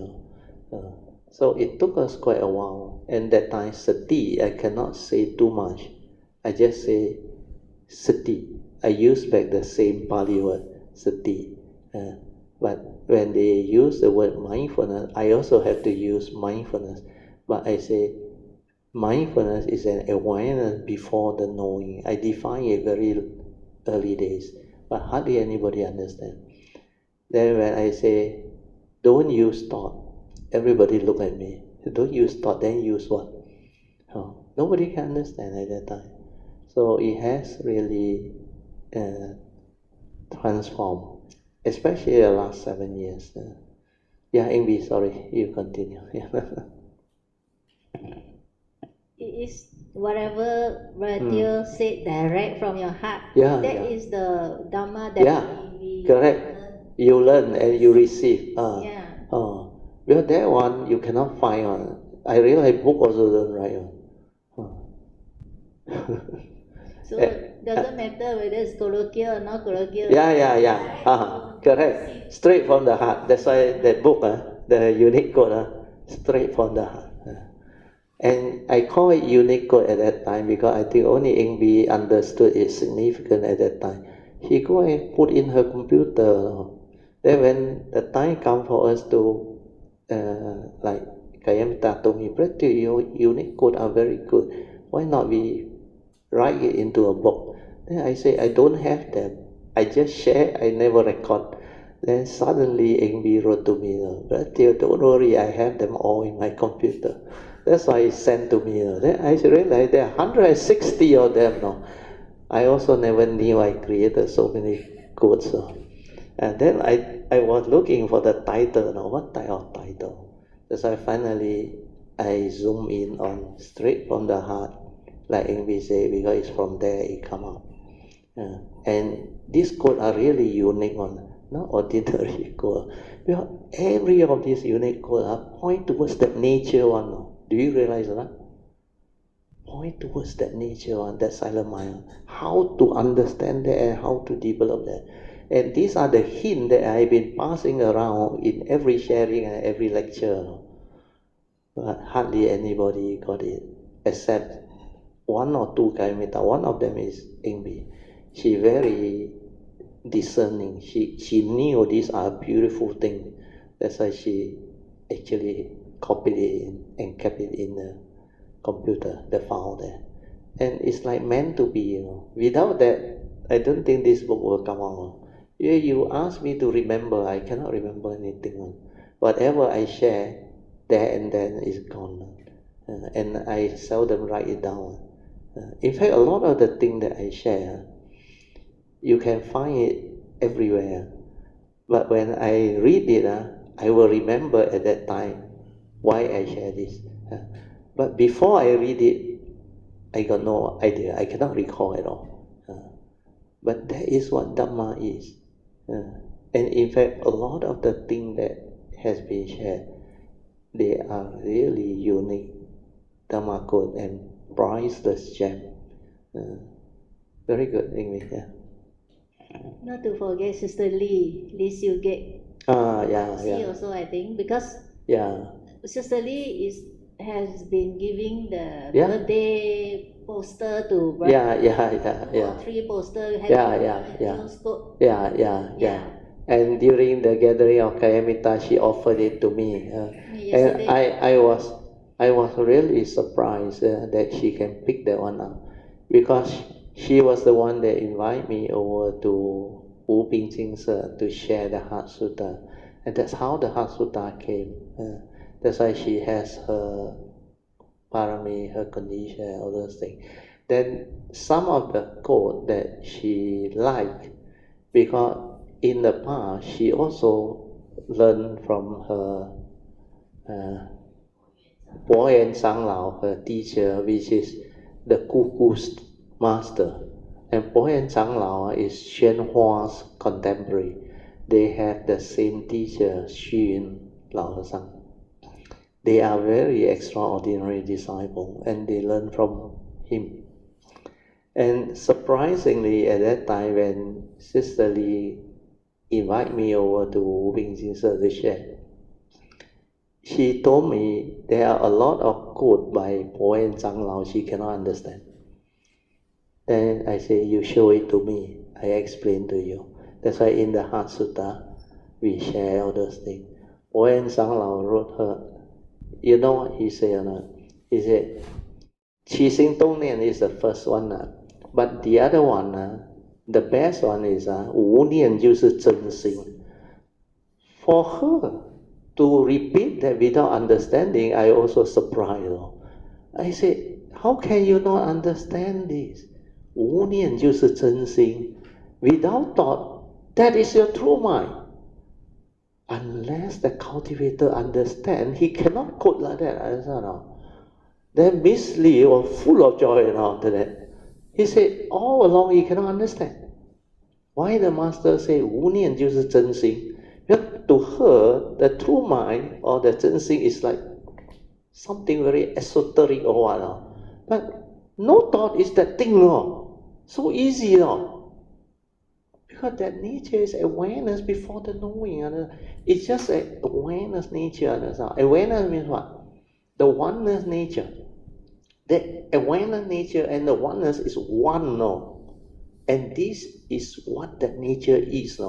So it took us quite a while. And that time, sati, I cannot say too much. I just say sati. I use back the same Pali word, sati. But when they use the word mindfulness, I also have to use mindfulness. But I say mindfulness is an awareness before the knowing. I define it very early days, but hardly anybody understands. Then when I say, don't use thought, everybody look at me. Don't use thought, then use what? Nobody can understand at that time. So it has really transformed, especially the last 7 years. Yeah, Eng Bee, sorry, you continue. It is whatever radio said direct from your heart. Yeah, That is the Dhamma that we correct. You learn and you receive. Yeah. Well, that one you cannot find on. I realize book also don't write on. So it doesn't matter whether it's colloquial or not colloquial. Yeah. Correct. Straight from the heart. That's why that book, the unique code, straight from the heart. And I call it unique code at that time because I think only Eng Bee understood its significance at that time. He go and put in her computer. Then when the time comes for us to, like Kalyanamittas told me, Brother, your unique code are very good. Why not we write it into a book? Then I say, I don't have them. I just share, I never record. Then suddenly Eng Bee wrote to me, Brother, don't worry, I have them all in my computer. That's why he sent to me. Then I realized there are 160 of them now. I also never knew I created so many codes. And then I was looking for the title. What type of title? That's why finally I zoom in on straight from the heart, like Eng Bee say, because it's from there it come out. And these codes are really unique one, not ordinary code. Because every of these unique codes are point towards that nature one. Do you realize that? Point towards that nature one, that silent mind. How to understand that and how to develop that. And these are the hints that I've been passing around in every sharing and every lecture. but hardly anybody got it, except one or two Kalyanamittas. One of them is Eng Bee. She very discerning. She knew these are beautiful things. That's why she actually copied it in and kept it in the computer, the file there. And it's like meant to be, you know. Without that, I don't think this book will come out. You ask me to remember, I cannot remember anything. Whatever I share, there and then is gone. And I seldom write it down. In fact, a lot of the things that I share, you can find it everywhere. But when I read it, I will remember at that time why I share this. But before I read it, I got no idea. I cannot recall at all. But that is what Dhamma is. And in fact, a lot of the things that has been shared, they are really unique Dhamma code and priceless gem. Very good, English. Yeah. Not to forget Sister Lee Soo Yee. Yeah. She also, I think, because Sister Lee has been giving the birthday poster to yeah. 3 posters. Yeah. And during the gathering of Kalyanamittas, she offered it to me. And I was really surprised that she can pick that one up, because she was the one that invited me over to Wu Ping Jing to share the Heart Sutta. And that's how the Heart Sutta came. That's why she has her parami, her condition, all those things. Then some of the quote that she liked, because in the past she also learned from her Bo Yen Changlao, her teacher, which is the Kuku's master. And Bo Yen Changlao is Xuan Hua's contemporary. They have the same teacher, Xun Lao Sang. They are very extraordinary disciples, and they learn from him. And surprisingly, at that time when Sister Lee invited me over to Wu Ping Jing to share, she told me there are a lot of quotes by Bo Yen Changlao she cannot understand. Then I say, you show it to me, I explain to you. That's why in the Heart Sutta, we share all those things. Bo Yen Changlao wrote her, you know what he said or not? He said, Qi Xing Dong Nian is the first one, but the other one, the best one is Wu Nian 就是真心. For her to repeat that without understanding, I also surprised. I said, how can you not understand this? 无念就是真心. Without thought, that is your true mind. Unless the cultivator understands, he cannot quote like that. Then Miss Lee was full of joy after that. He said, all along he cannot understand. Why the master say 无念就是真心? Because to her, the true mind or the 真心 is like something very esoteric or what. But no thought is that thing. So easy. Because that nature is awareness before the knowing. It's just an awareness nature. Awareness means what? The oneness nature. The awareness nature and the oneness is one. And this is what that nature is.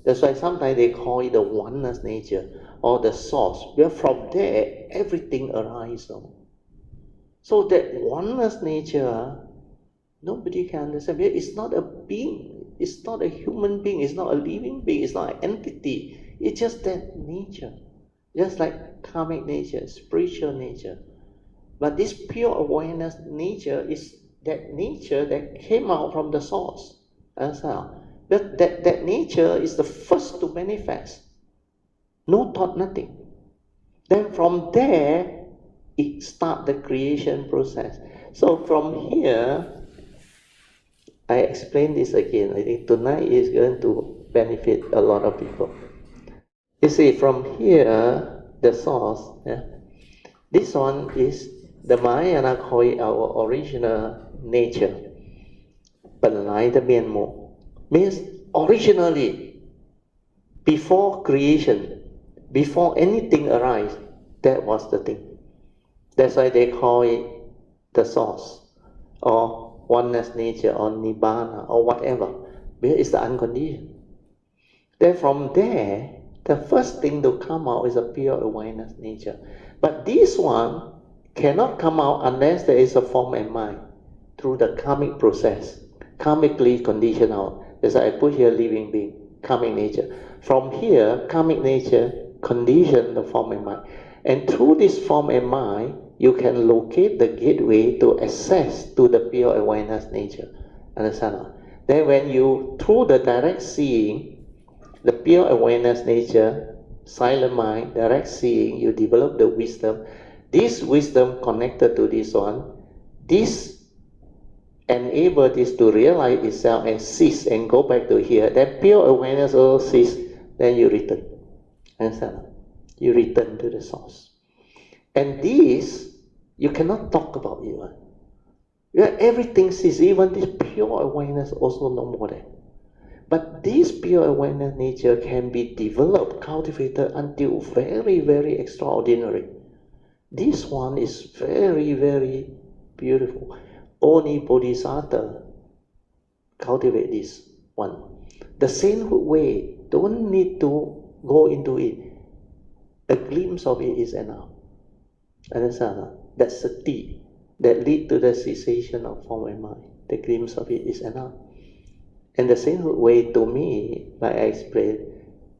That's why sometimes they call it the oneness nature or the source. Where from there everything arises. So that oneness nature, nobody can understand. It's not a being. It's not a human being. It's not a living being. It's not an entity. It's just that nature. Just like karmic nature, spiritual nature. But this pure awareness nature is that nature that came out from the source. That nature is the first to manifest. No thought, nothing. Then from there, it starts the creation process. So from here, I explain this again. I think tonight is going to benefit a lot of people. You see, from here, the source, this one is the Mahayana call it our original nature. 本来的面目 means originally, before creation, before anything arises, that was the thing. That's why they call it the source, or oneness nature, or nibbana, or whatever. Because it's the unconditioned. Then from there, the first thing to come out is a pure awareness nature. But this one cannot come out unless there is a form and mind through the karmic process, karmically conditioned out. That's why I put here living being, karmic nature. From here, karmic nature condition the form and mind. And through this form and mind, you can locate the gateway to access to the pure awareness nature. Understand? Then when you, through the direct seeing, the pure awareness nature, silent mind, direct seeing, you develop the wisdom. This wisdom connected to this one, this enable this to realize itself and cease and go back to here. Then pure awareness also cease, then you return. Understand? You return to the source. And this, you cannot talk about it. Yeah, everything ceases, even this pure awareness also no more there. But this pure awareness nature can be developed, cultivated until very, very extraordinary. This one is very, very beautiful. Only Bodhisattva cultivate this one. The same way, don't need to go into it. A glimpse of it is enough. Understand? That's the tea that lead to the cessation of form and mind. The glimpse of it is enough. And the same way to me, like I explained,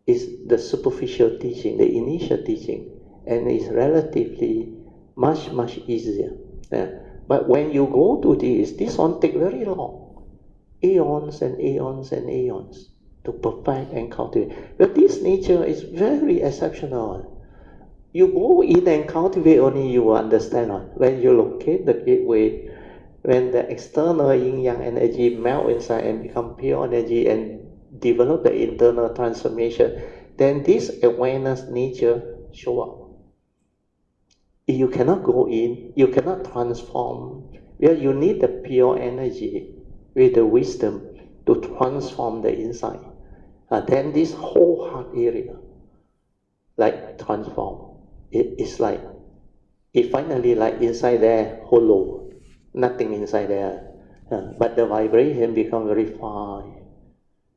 is the superficial teaching, the initial teaching, and it's relatively much, much easier. But when you go to this one take very long, aeons and aeons and aeons to perfect and cultivate. But this nature is very exceptional. You go in and cultivate only, you will understand. When you locate the gateway, when the external yin-yang energy melt inside and become pure energy and develop the internal transformation, then this awareness nature show up. You cannot go in, you cannot transform. Well, you need the pure energy with the wisdom to transform the inside. Then this whole heart area, like transform. It's like, it finally like inside there, hollow. Nothing inside there, but the vibration becomes very fine.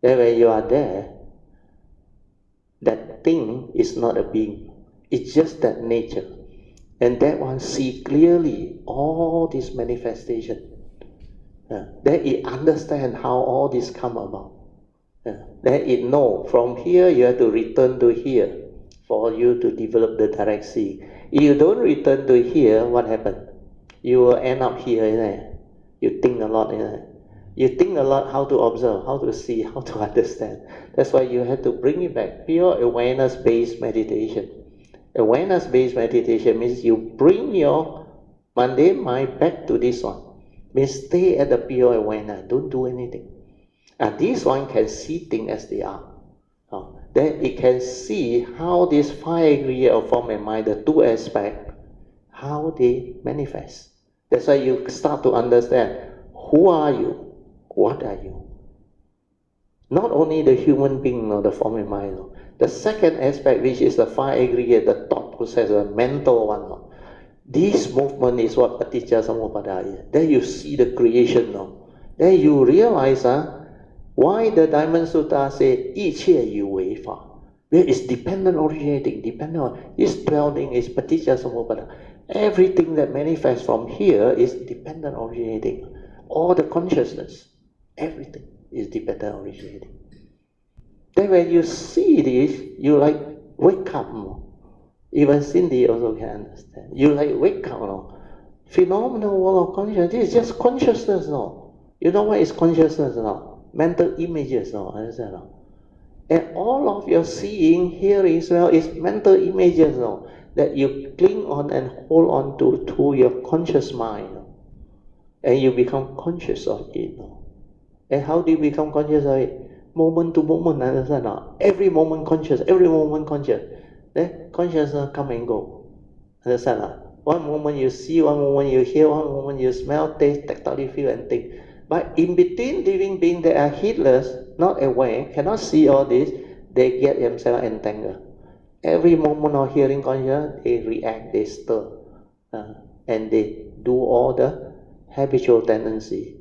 Then when you are there, that thing is not a being, it's just that nature. And that one see clearly all this manifestation. Then it understand how all this come about. Then it know from here you have to return to here for you to develop the direct seeing. If you don't return to here, what happens? You will end up here, isn't it? You think a lot, isn't it? You think a lot how to observe, how to see, how to understand. That's why you have to bring it back. Pure awareness-based meditation. Awareness-based meditation means you bring your mundane mind back to this one. Means stay at the pure awareness, don't do anything. And this one can see things as they are. Then it can see how these five aggregate of form and mind, the two aspects, how they manifest. That's why you start to understand, who are you? What are you? Not only the human being or the form and mind. The second aspect, which is the five aggregate, the thought process, the mental one. This movement is what Paticca Samuppada is. Then you see the creation. Then you realize why the Diamond Sutta say, 一切有为法. Where it's dependent originating, dependent on this 12 thing is Paticca Samuppada. Everything that manifests from here is dependent originating. All the consciousness, everything is dependent originating. Then when you see this, you like wake up more. Even Cindy also can understand. You like wake up more. Phenomenal world of consciousness. This is just consciousness now. You know what is consciousness now? Mental images now. Understand now? And all of your seeing, hearing as well is mental images now that you cling on and hold on to your conscious mind. And you become conscious of it. And how do you become conscious of it? Moment to moment, understand now? Every moment conscious, every moment conscious. Then consciousness come and go. Understand now? One moment you see, one moment you hear, one moment you smell, taste, tactile, feel and think. But in between living beings that are heedless, not aware, cannot see all this, they get themselves entangled. Every moment of hearing consciousness, they react, they stir. and they do all the habitual tendency.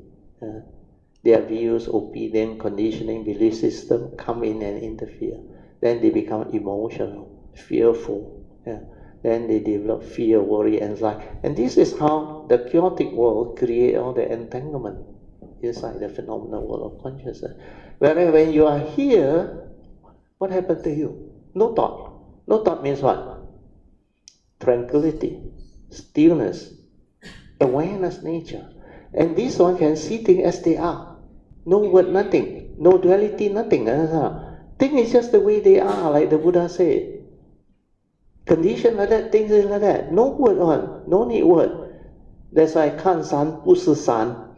Their views, opinion, conditioning, belief system come in and interfere. Then they become emotional, fearful. Then they develop fear, worry, anxiety. And this is how the chaotic world creates all the entanglement inside the phenomenal world of consciousness. Whereas when you are here, what happened to you? No thought. No thought means what? Tranquility, stillness, awareness nature. And this one can see things as they are. No word, nothing. No duality, nothing. Things is just the way they are, like the Buddha said. Condition like that, things is like that. No word on, no need word. That's why 看山不是山.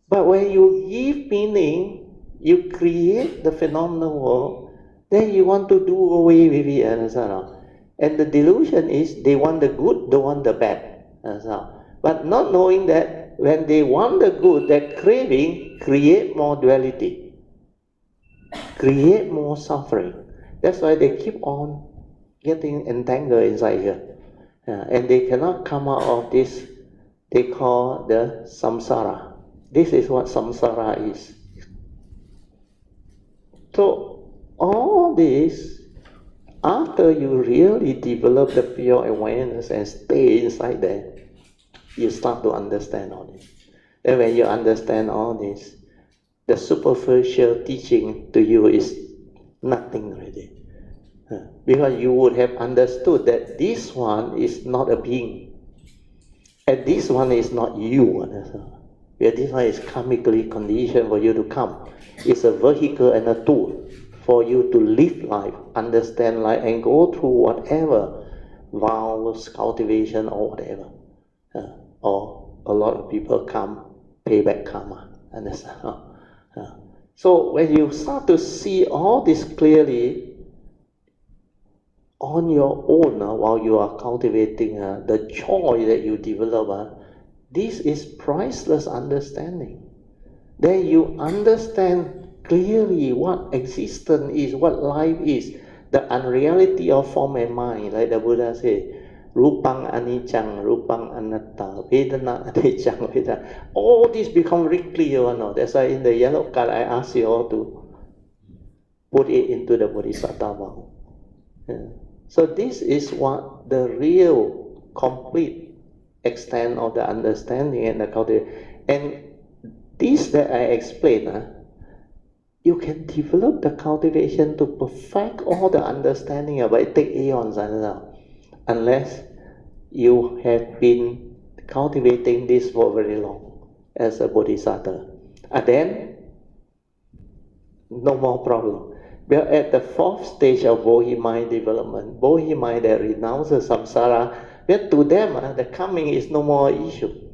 But when you give meaning, you create the phenomenal world, then you want to do away with it. And the delusion is they want the good, don't want the bad. But not knowing that when they want the good, that craving create more duality, create more suffering. That's why they keep on getting entangled inside here. And they cannot come out of this, they call the samsara. This is what samsara is. So all this, after you really develop the pure awareness and stay inside there, you start to understand all this. And when you understand all this, the superficial teaching to you is nothing really. Because you would have understood that this one is not a being, and this one is not you. This one is karmically conditioned for you to come. It's a vehicle and a tool for you to live life, understand life, and go through whatever vows, cultivation, or whatever. Or a lot of people come, pay back karma. Understand? So when you start to see all this clearly, on your own, while you are cultivating the joy that you develop, this is priceless understanding. Then you understand clearly what existence is, what life is, the unreality of form and mind, like the Buddha said, Rupang anicang, Rupang anatta, Vedana anicang, Vedana. All this become very clear. That's why in the yellow card I ask you all to put it into the Bodhisattva vow. So this is what the real, complete extent of the understanding and the cultivation. And this that I explained, you can develop the cultivation to perfect all the understanding, but it takes eons unless you have been cultivating this for very long as a bodhisattva. And then, no more problem. We are at the fourth stage of Bodhi mind development. Bodhi mind that renounces samsara, then to them, the coming is no more issue.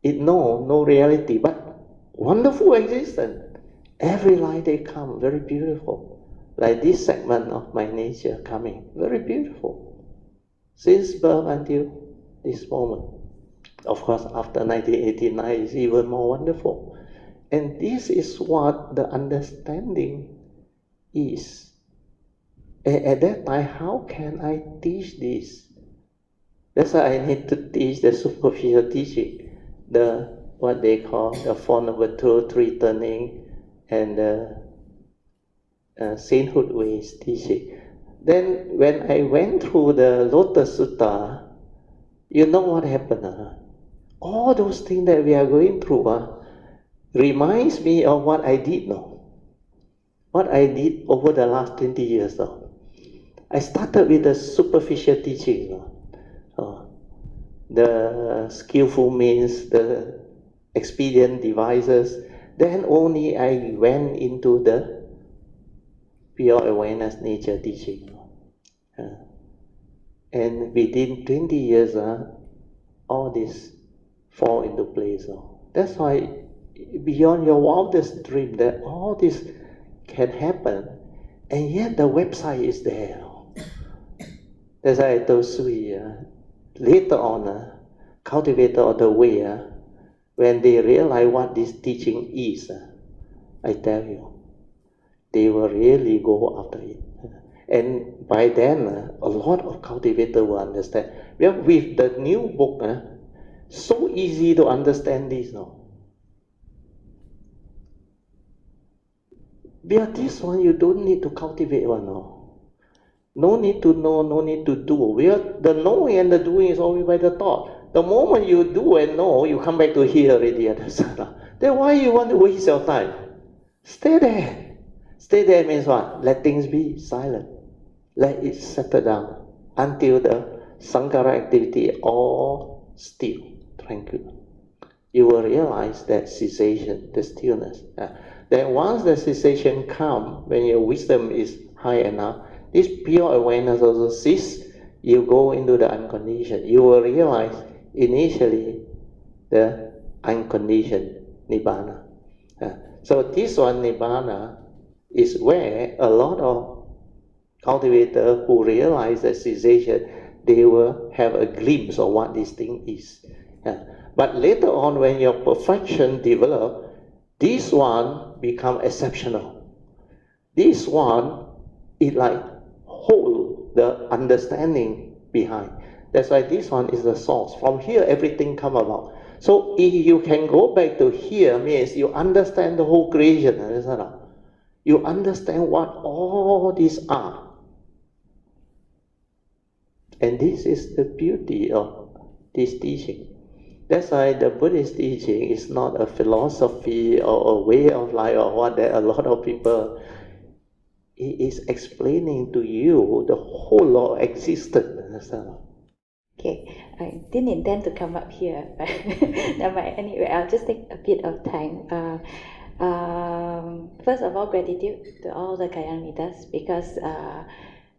It no reality, but wonderful existence. Every life they come, very beautiful. Like this segment of my nature coming, very beautiful. Since birth until this moment. Of course, after 1989 is even more wonderful. And this is what the understanding is. At that time, how can I teach this? That's why I need to teach the superficial teaching, the what they call the 4 Noble Truths, 3 Turning, and the sainthood ways teaching. Then when I went through the Lotus Sutta, you know what happened? All those things that we are going through reminds me of what I did now. What I did over the last 20 years now. I started with the superficial teaching, the skillful means, the expedient devices. Then only I went into the pure awareness nature teaching. And within 20 years, all this fall into place. That's why beyond your wildest dream that all this can happen, and yet the website is there. That's why I told Sui, later on, cultivator of the way, when they realize what this teaching is, I tell you, they will really go after it. And by then, a lot of cultivators will understand. Well, with the new book, so easy to understand this now. But this one, you don't need to cultivate one now. No need to know, no need to do. Well, the knowing and the doing is always by the thought. The moment you do and know, you come back to here already at the Sutta. Then why you want to waste your time? Stay there. Stay there means what? Let things be silent. Let it settle down until the Sankhara activity all still, tranquil. You will realize that cessation, the stillness. Then once the cessation comes, when your wisdom is high enough, this pure awareness also ceases, you go into the unconditioned. You will realize initially the unconditioned Nibbana. So this one, Nibbana, is where a lot of cultivators who realize that cessation, they will have a glimpse of what this thing is. But later on, when your perfection develops, this one become exceptional. This one is like hold the understanding behind. That's why this one is the source. From here, everything come about. So if you can go back to here, means you understand the whole creation. You understand what all these are. And this is the beauty of this teaching. That's why the Buddhist teaching is not a philosophy or a way of life or what that a lot of people. It is explaining to you the whole law of existence. Okay, I didn't intend to come up here, but anyway, I'll just take a bit of time. First of all, gratitude to all the Kalyanamittas, because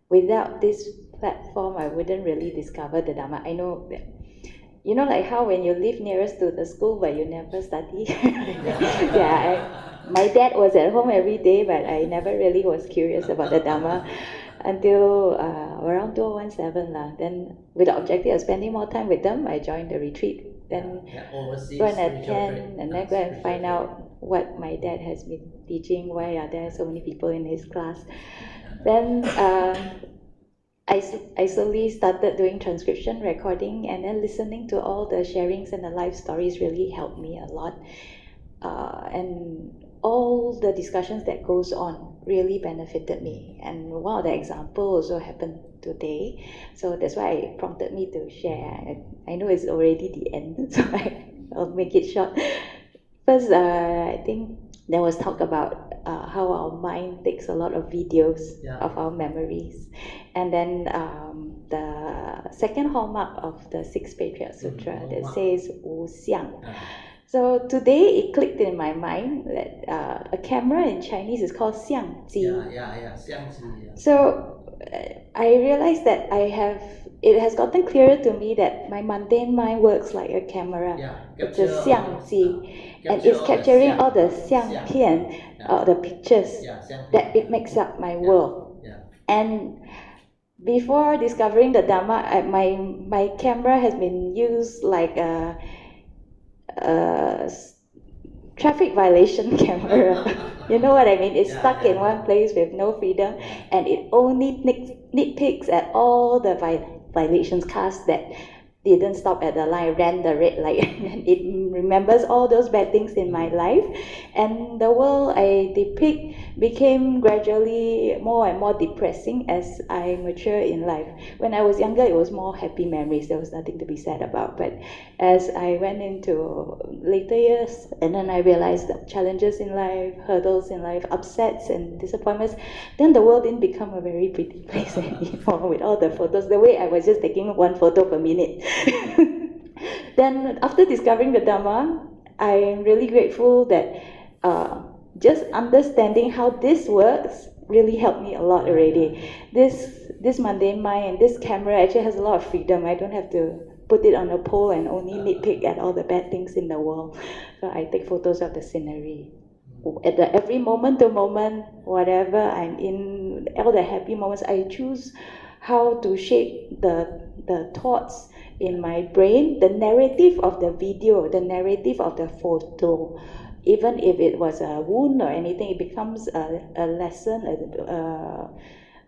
without this platform, I wouldn't really discover the Dhamma. I know that, you know, like how when you live nearest to the school but you never study. My dad was at home every day, but I never really was curious about the Dhamma until around 2017. Then with the objective of spending more time with them, I joined the retreat. Then go and attend and then go and find out what my dad has been teaching, why are there so many people in his class. Then I slowly started doing transcription, recording, and then listening to all the sharings and the life stories really helped me a lot. And all the discussions that goes on really benefited me. And one of the examples also happened today. So that's why it prompted me to share. I know it's already the end, so I'll make it short. First, I think there was talk about how our mind takes a lot of videos of our memories. And then the second hallmark of the Sixth Patriarch Sutra that says Wu Xiang. So today it clicked in my mind that a camera in Chinese is called Xiang Ji. So I realized that it has gotten clearer to me that my mundane mind works like a camera. It's a Xiang Ji, and it's capturing all the Xiang Tian, the pictures that it makes up my world. And before discovering the Dhamma, my camera has been used like a traffic violation camera. You know what I mean? It's stuck in one place with no freedom, and it only nitpicks at all the violations, cars that didn't stop at the line, ran the red light, and it remembers all those bad things in my life. And the world I depict became gradually more and more depressing as I mature in life. When I was younger, it was more happy memories. There was nothing to be sad about. But as I went into later years, and then I realized the challenges in life, hurdles in life, upsets and disappointments, then the world didn't become a very pretty place anymore with all the photos. The way I was just taking one photo per minute. Then after discovering the Dhamma, I am really grateful that just understanding how this works really helped me a lot already. This mundane mind and this camera actually has a lot of freedom. I don't have to put it on a pole and only nitpick at all the bad things in the world. So I take photos of the scenery. At every moment to moment, whatever I'm in, all the happy moments, I choose how to shape the thoughts in my brain, the narrative of the video, the narrative of the photo. Even if it was a wound or anything, it becomes a lesson,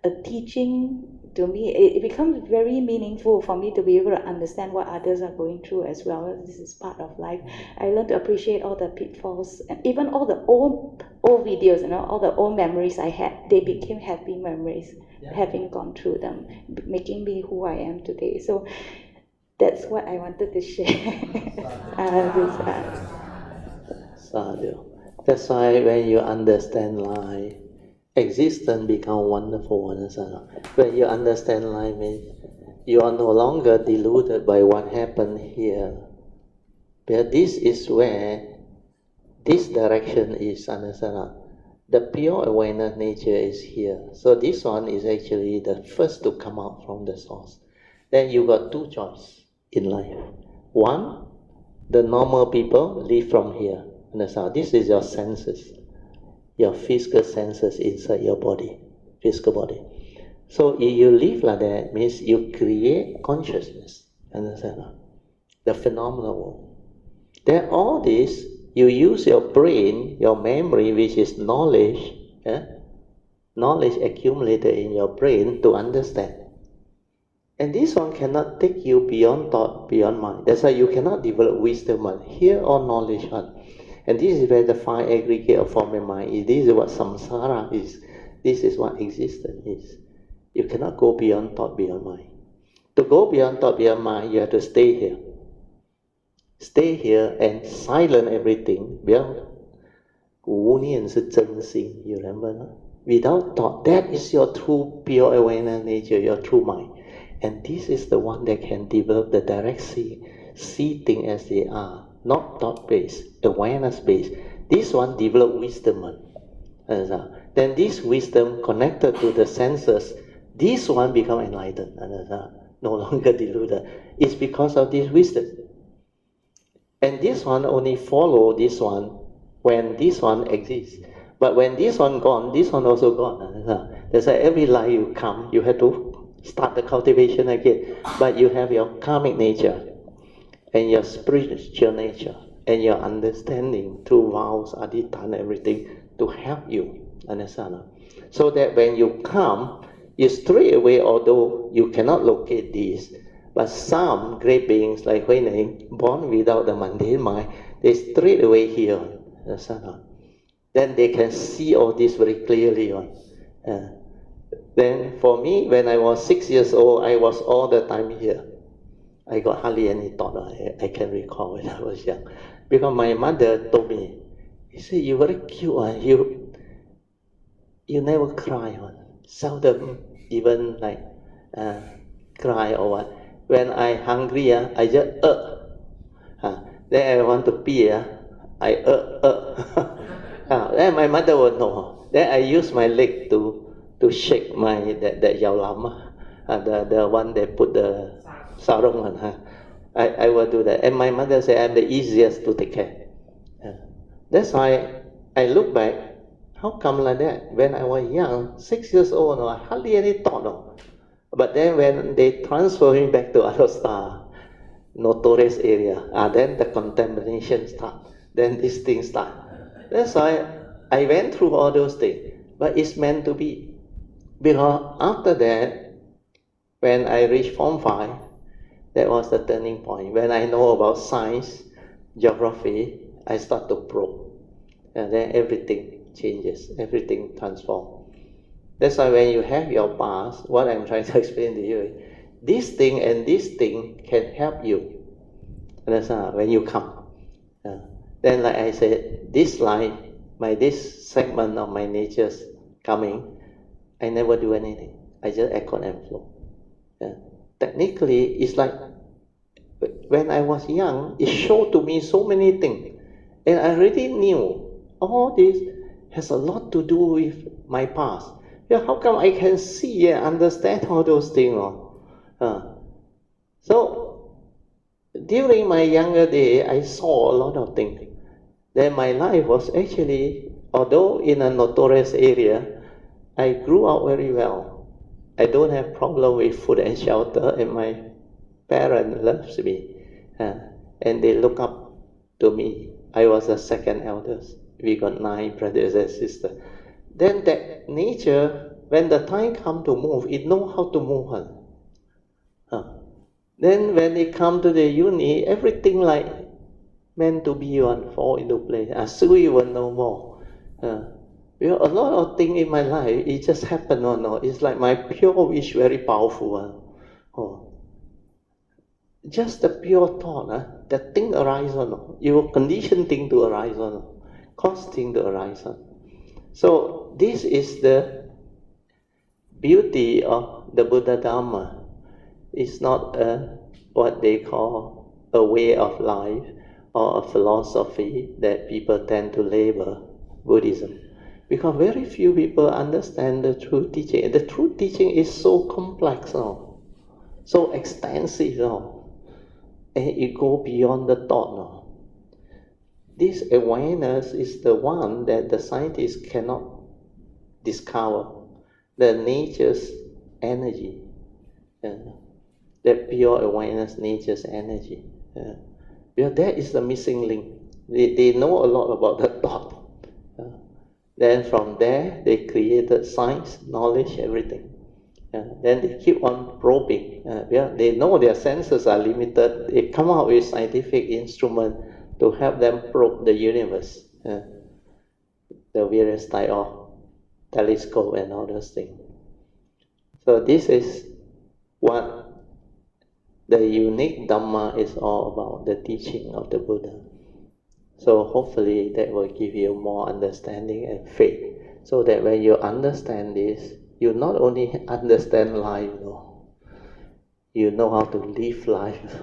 a teaching to me. It becomes very meaningful for me to be able to understand what others are going through as well. This is part of life. I learned to appreciate all the pitfalls, and even all the old videos, all the old memories I had, they became happy memories, having gone through them, making me who I am today. So that's what I wanted to share. Sadhu. That's why when you understand life, existence become wonderful. When you understand life, means you are no longer deluded by what happened here. But this is where this direction is, understand? The pure awareness nature is here. So this one is actually the first to come out from the source. Then you got two choices in life. One, the normal people live from here. Understand? This is your senses, your physical senses inside your body, physical body. So if you live like that, means you create consciousness. Understand? The phenomenal world. Then all this, you use your brain, your memory, which is knowledge, knowledge accumulated in your brain to understand. And this one cannot take you beyond thought, beyond mind. That's why you cannot develop wisdom one. Here or knowledge one. And this is where the five aggregate of form and mind is. This is what samsara is. This is what existence is. You cannot go beyond thought, beyond mind. To go beyond thought, beyond mind, you have to stay here. Stay here and silence everything. You remember? No? Without thought, that is your true pure awareness nature, your true mind. And this is the one that can develop the direct see things as they are, not thought-based, awareness-based. This one develop wisdom. Then this wisdom connected to the senses, this one become enlightened. No longer deluded. It's because of this wisdom. And this one only follow this one when this one exists. But when this one gone, this one also gone. That's why every life you come, you have to start the cultivation again. But you have your karmic nature and your spiritual nature and your understanding through vows, adhitthana, everything to help you. Understand? So that when you come, you straight away, although you cannot locate this, but some great beings like Huineng, born without the mundane mind, they straight away here. Understand? Then they can see all this very clearly. Then for me, when I was 6 years old, I was all the time here. I got hardly any thought. I can recall when I was young. Because my mother told me, she said, "You're very cute. You never cry. Seldom even like cry or what. When I hungry, I just then I want to pee, I then my mother would know. Then I use my leg to shake my that yao lam, the one that put the sarong on. I will do that. And my mother said I'm the easiest to take care. That's why I look back. How come like that? When I was young, 6 years old, I hardly any thought. No. But then when they transfer me back to Alostar, notorious area, then the contamination start. Then these things start. That's why I went through all those things. But it's meant to be. Because after that, when I reached Form 5, that was the turning point. When I know about science, geography, I start to probe. And then everything changes, everything transforms. That's why when you have your past, what I'm trying to explain to you is, this thing and this thing can help you. Understand? When you come. Then like I said, this life, this segment of my nature's coming, I never do anything. I just echo and flow. Technically, it's like when I was young, it showed to me so many things. And I already knew all this has a lot to do with my past. How come I can see and understand all those things? So, during my younger day, I saw a lot of things. Then my life was actually, although in a notorious area, I grew up very well. I don't have problem with food and shelter, and my parents loves me, and they look up to me. I was the second eldest. We got 9 brothers and sisters. Then that nature when the time come to move, it know how to move. Then when it come to the uni, everything like meant to be one fall into place. Soo Yee will know more. Because a lot of things in my life, it just happened or no. It's like my pure wish very powerful. Just the pure thought, that thing arises or no. You will condition thing to arise or no. Cause thing to arise. So this is the beauty of the Buddha Dharma. It's not what they call a way of life or a philosophy that people tend to label Buddhism. Because very few people understand the true teaching. And the true teaching is so complex, so extensive, and it goes beyond the thought. This awareness is the one that the scientists cannot discover, the nature's energy. That pure awareness, nature's energy. Because that is the missing link. They know a lot about the thought. Then from there, they created science, knowledge, everything. Then they keep on probing. They know their senses are limited. They come out with scientific instruments to help them probe the universe. The various type of telescope and all those things. So this is what the unique Dhamma is all about, the teaching of the Buddha. So hopefully that will give you more understanding and faith, so that when you understand this, you not only understand life, you know how to live life.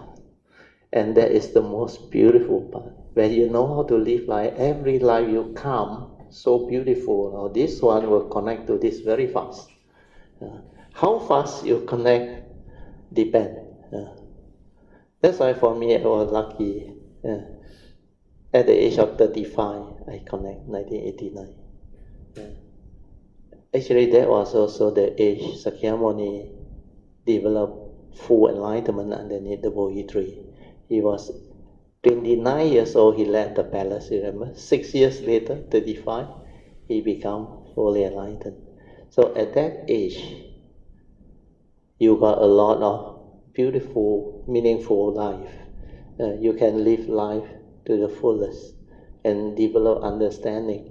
And that is the most beautiful part. When you know how to live life, every life you come, so beautiful. This one will connect to this very fast. How fast you connect depends. That's why for me, I was lucky. At the age of 35, I connect 1989. Actually, that was also the age Sakyamuni developed full enlightenment underneath the Bodhi tree. He was 29 years old, he left the palace, remember? 6 years later, 35, he became fully enlightened. So at that age, you got a lot of beautiful, meaningful life. You can live life to the fullest and develop understanding.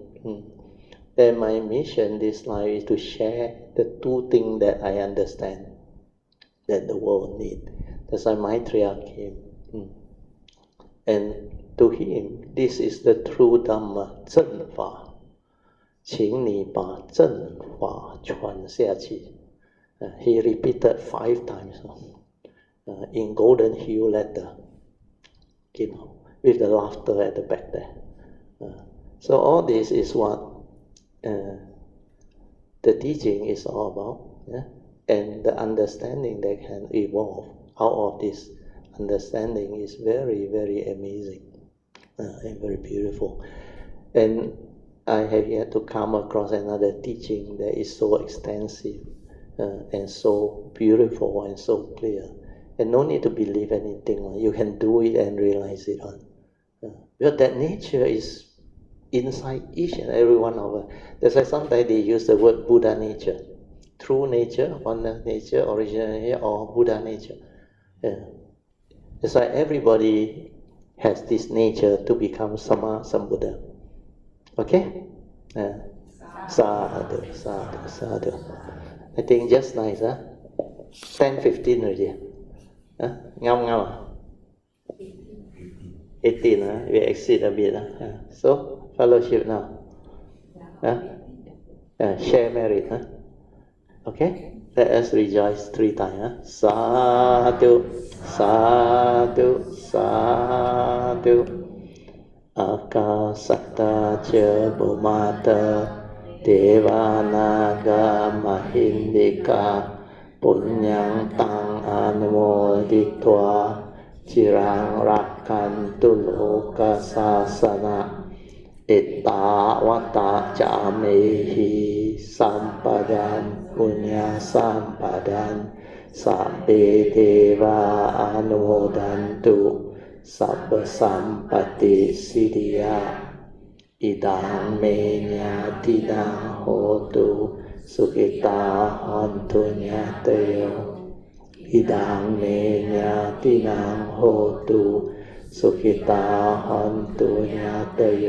Then my mission this life is to share the two things that I understand that the world needs. That's why Maitreya came. And to him, this is the true Dhamma, Zhen Fa. 请你把正法传下去. He repeated 5 times in golden hue letter, with the laughter at the back there. So all this is what the teaching is all about, and the understanding that can evolve out of this understanding is very, very amazing and very beautiful. And I have yet to come across another teaching that is so extensive and so beautiful and so clear. And no need to believe anything. You can do it and realize it. Because that nature is inside each and every one of us. That's why sometimes they use the word Buddha nature. True nature, oneness nature, original nature, or Buddha nature. That's why everybody has this nature to become Sama Sambuddha. Okay? Sadhu, sadhu, sadhu. I think just nice, 10-15 already. Ngao 18, we exceed a bit. So, fellowship now. Share merit. Okay? Let us rejoice 3 times. Sadhu, sadhu, sadhu. Akasata ca bhumata devanaga mahindika punyang tang anumoditva cirang rakantu loka sasana itta vata camehi sampadan punya sampadan sabbe deva anumodantu Sabba sampati siddhya idang menya tidang hotu สุขิตาหันตุญาเตโยอิดังเมญาตินังโหตุสุขิตาหันตุญาเตโย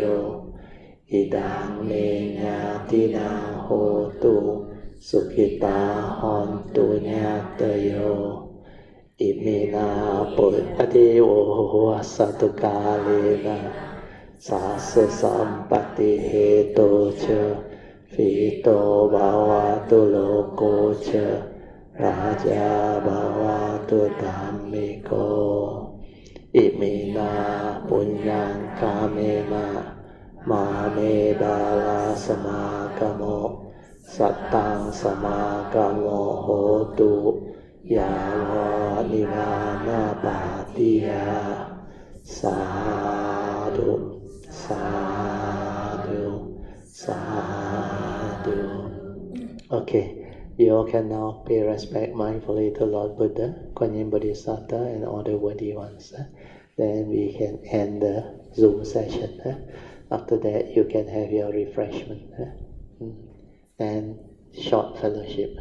อิดังเมญาตินังโหตุสุขิตาหันตุญาเตโยอิมินาปุตตะเทโวสัตตุกาเลนะสาสสัมปติเหโตเชฟิโตภาวะตุโลโกเชราชาภาวะตุธัมมิโกอิมินาปุญญังคาเมนะมาเมบาลาสมากโมสัตตังสมากโมโหตุยาวานิวานาปาติยาสาธุสาธุสาธุ Okay, you all can now pay respect mindfully to Lord Buddha, Kuan Yin Bodhisattva, and all the worthy ones. Then we can end the Zoom session. After that, you can have your refreshment and short fellowship.